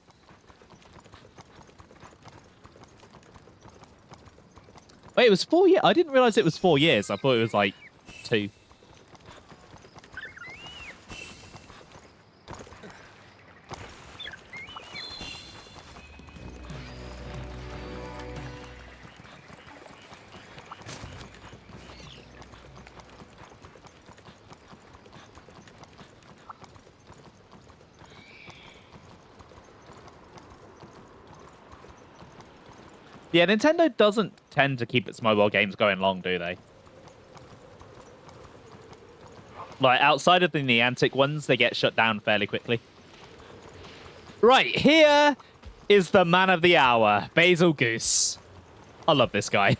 Wait, it was 4 years? I didn't realize it was 4 years. I thought it was like 2. Yeah, Nintendo doesn't tend to keep its mobile games going long, do they? Like, outside of the Niantic ones, they get shut down fairly quickly. Right, here is the man of the hour, Basil Goose. I love this guy.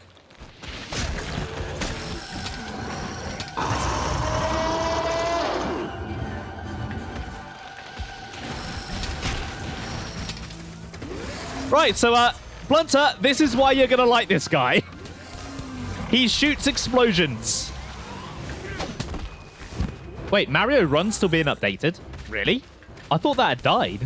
Right, so, Blunter, this is why you're gonna like this guy. He shoots explosions. Wait, Mario Run's still being updated? Really? I thought that had died.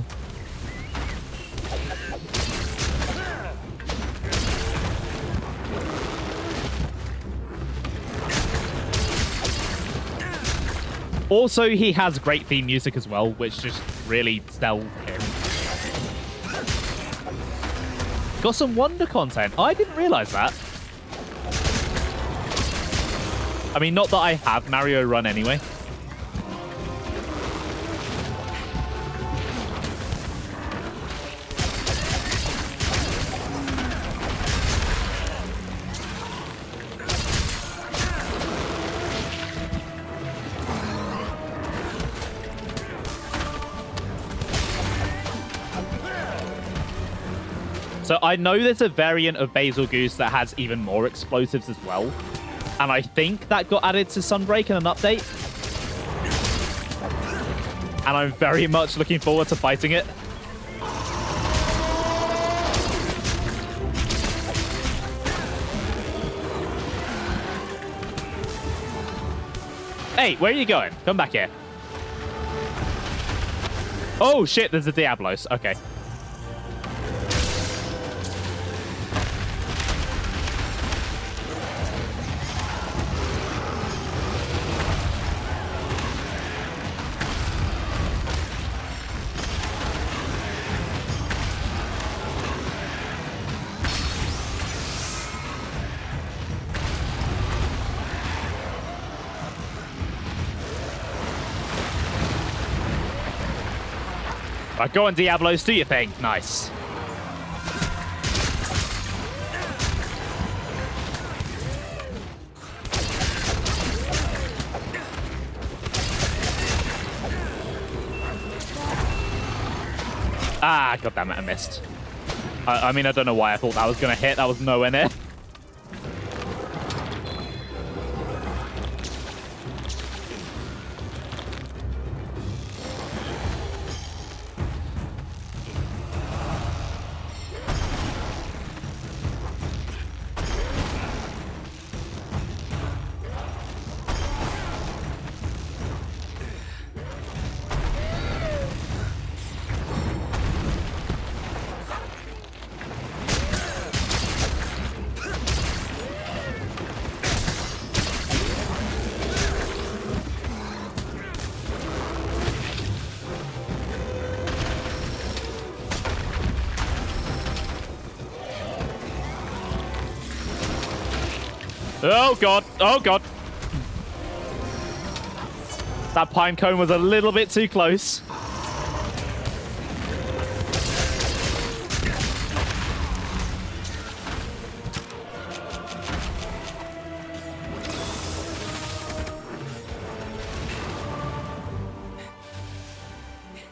Also, he has great theme music as well, which just really sells him. Got some Wonder content. I didn't realize that. I mean, not that I have Mario Run anyway. So I know there's a variant of Basil Goose that has even more explosives as well. And I think that got added to Sunbreak in an update. And I'm very much looking forward to fighting it. Hey, where are you going? Come back here. Oh shit, there's a Diablos. Okay. Right, go on, Diablos, do your thing. Nice. Ah, god damn it, I missed. I mean, I don't know why I thought that was going to hit. That was nowhere near. Oh, God. Oh, God. That pine cone was a little bit too close.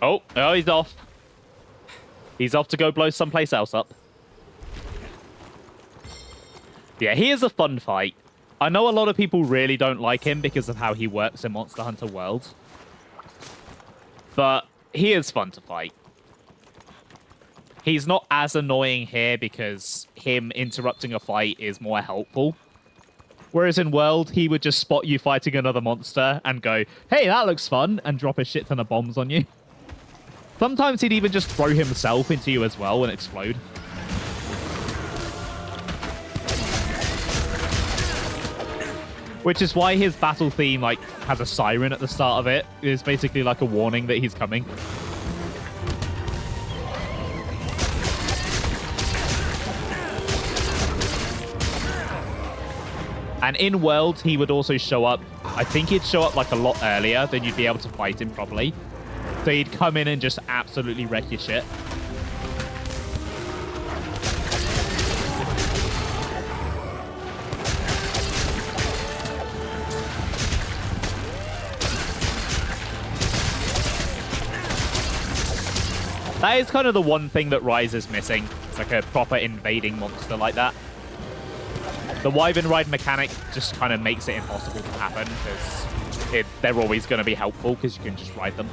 Oh, he's off. He's off to go blow someplace else up. Yeah, he is a fun fight. I know a lot of people really don't like him because of how he works in Monster Hunter World. But he is fun to fight. He's not as annoying here because him interrupting a fight is more helpful. Whereas in World, he would just spot you fighting another monster and go, hey, that looks fun, and drop a shit ton of bombs on you. Sometimes he'd even just throw himself into you as well and explode. Which is why his battle theme like has a siren at the start of it. It's basically like a warning that he's coming. And in World, he would also show up. I think he'd show up like a lot earlier than you'd be able to fight him properly. So he'd come in and just absolutely wreck your shit. That is kind of the one thing that Rise is missing. It's like a proper invading monster like that. The Wyvern Ride mechanic just kind of makes it impossible to happen because they're always going to be helpful because you can just ride them.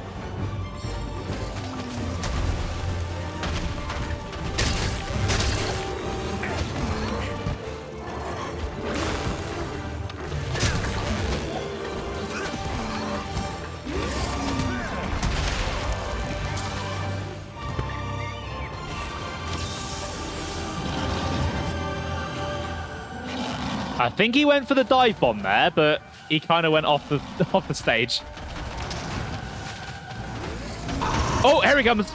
I think he went for the dive bomb there, but he kind of went off the stage. Oh, here he comes.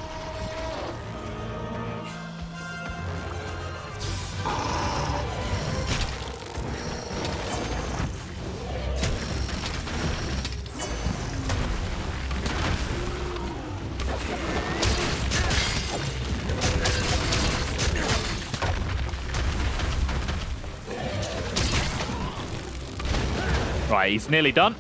Right, he's nearly done.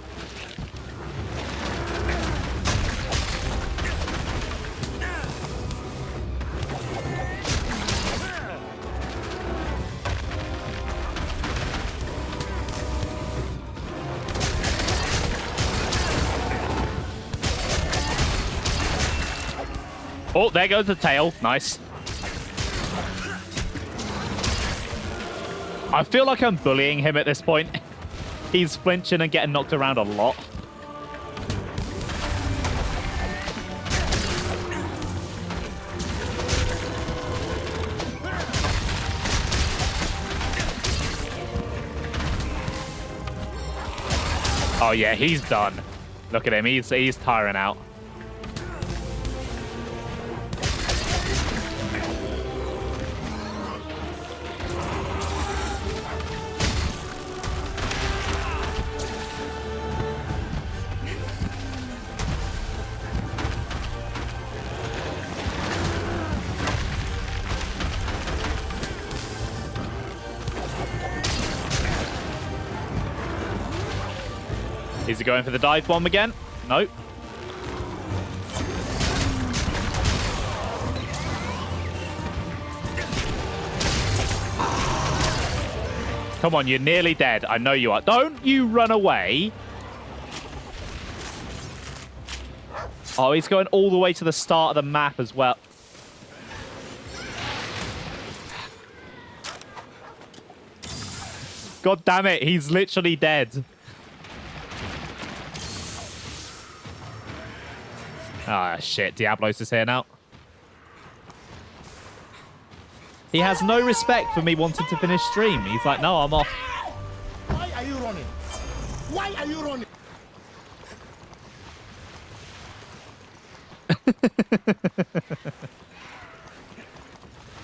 Oh, there goes the tail. Nice. I feel like I'm bullying him at this point. He's flinching and getting knocked around a lot. Oh yeah, he's done. Look at him, he's tiring out. Is he going for the dive bomb again? No. Come on, you're nearly dead. I know you are. Don't you run away. Oh, he's going all the way to the start of the map as well. God damn it, he's literally dead. Ah, shit. Diablos is here now. He has no respect for me wanting to finish stream. He's like, no, I'm off. Why are you running? Why are you running?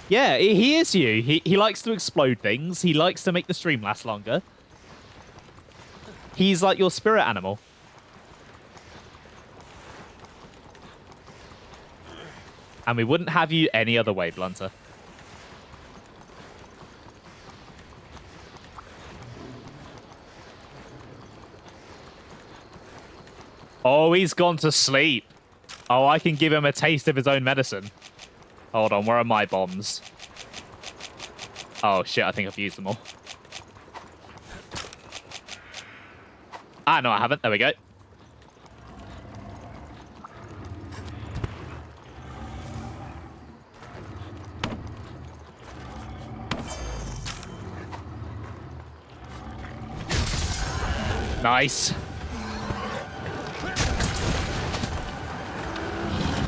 Yeah, he is you. He likes to explode things. He likes to make the stream last longer. He's like your spirit animal. And we wouldn't have you any other way, Blunter. Oh, he's gone to sleep. Oh, I can give him a taste of his own medicine. Hold on, where are my bombs? Oh, shit, I think I've used them all. Ah, no, I haven't. There we go. Nice.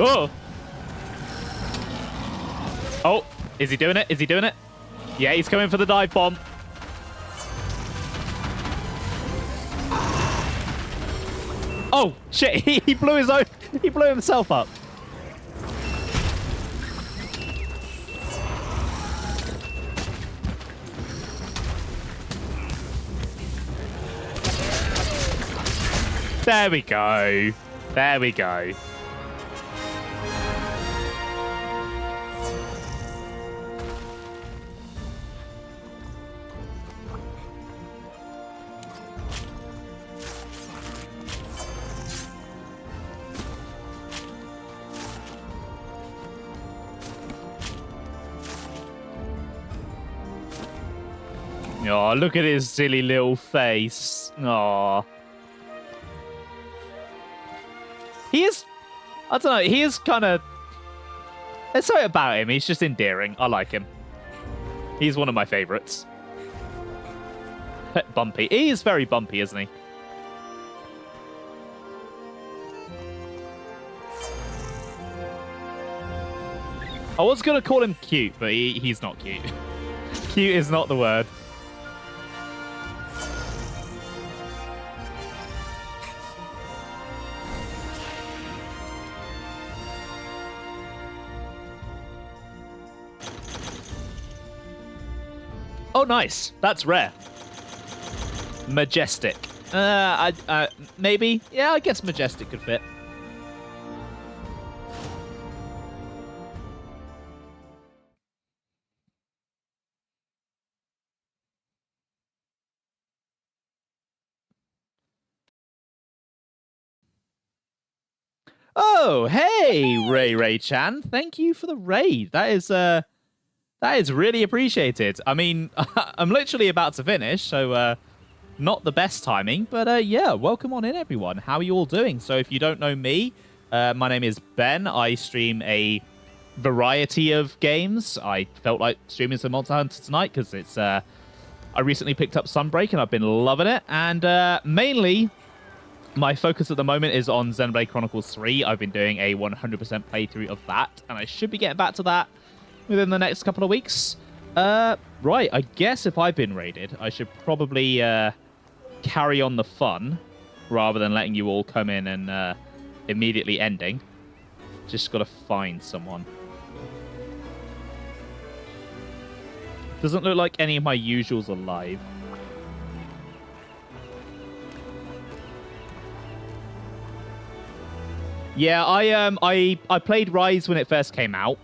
Oh. Oh, is he doing it? Is he doing it? Yeah, he's coming for the dive bomb. Oh, shit. He blew his own. He blew himself up. There we go. There we go. Oh, look at his silly little face. Oh. He is, I don't know, he is kind of, there's something about him. He's just endearing. I like him. He's one of my favorites. Bumpy. He is very bumpy, isn't he? I was going to call him cute, but he's not cute. Cute is not the word. Oh, nice. That's rare. Majestic. Maybe. Yeah, I guess Majestic could fit. Oh, hey, Ray-Ray-chan. Thank you for the raid. That is really appreciated. I mean, I'm literally about to finish, so not the best timing. But yeah, welcome on in, everyone. How are you all doing? So if you don't know me, my name is Ben. I stream a variety of games. I felt like streaming some Monster Hunter tonight because it's I recently picked up Sunbreak and I've been loving it. And mainly, my focus at the moment is on Xenoblade Chronicles 3. I've been doing a 100% playthrough of that, and I should be getting back to that within the next couple of weeks. Right, I guess if I've been raided, I should probably carry on the fun rather than letting you all come in and immediately ending. Just gotta find someone. Doesn't look like any of my usuals are live. Yeah, I played Rise when it first came out,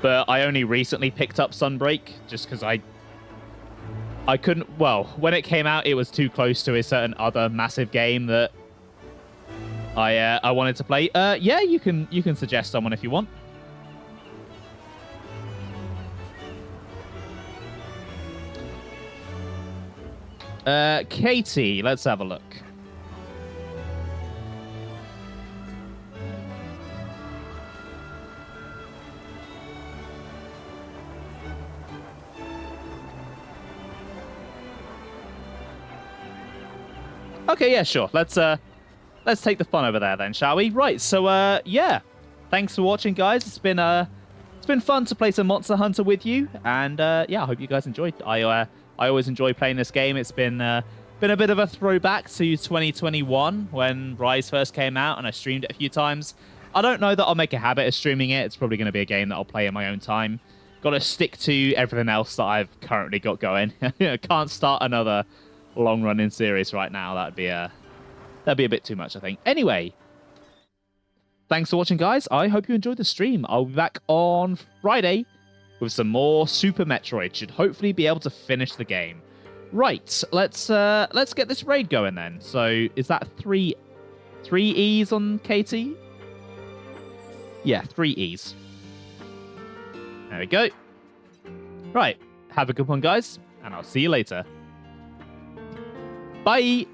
but I only recently picked up Sunbreak just because I couldn't. Well, when it came out, it was too close to a certain other massive game that I wanted to play. Yeah, you can suggest someone if you want. Katie, let's have a look. Okay, yeah, sure. Let's take the fun over there then, shall we? Right. So yeah. Thanks for watching, guys. It's been fun to play some Monster Hunter with you, and yeah, I hope you guys enjoyed. I always enjoy playing this game. It's been a bit of a throwback to 2021 when Rise first came out, and I streamed it a few times. I don't know that I'll make a habit of streaming it. It's probably going to be a game that I'll play in my own time. Got to stick to everything else that I've currently got going. Can't start another long-running series right now. That'd be a bit too much, I think. Anyway, thanks for watching, guys. I hope you enjoyed the stream. I'll be back on Friday with some more Super Metroid. Should hopefully be able to finish the game. Right, let's get this raid going then. So is that three E's on Katie? Yeah, 3 E's. There we go. Right, have a good one, guys, and I'll see you later. Bye!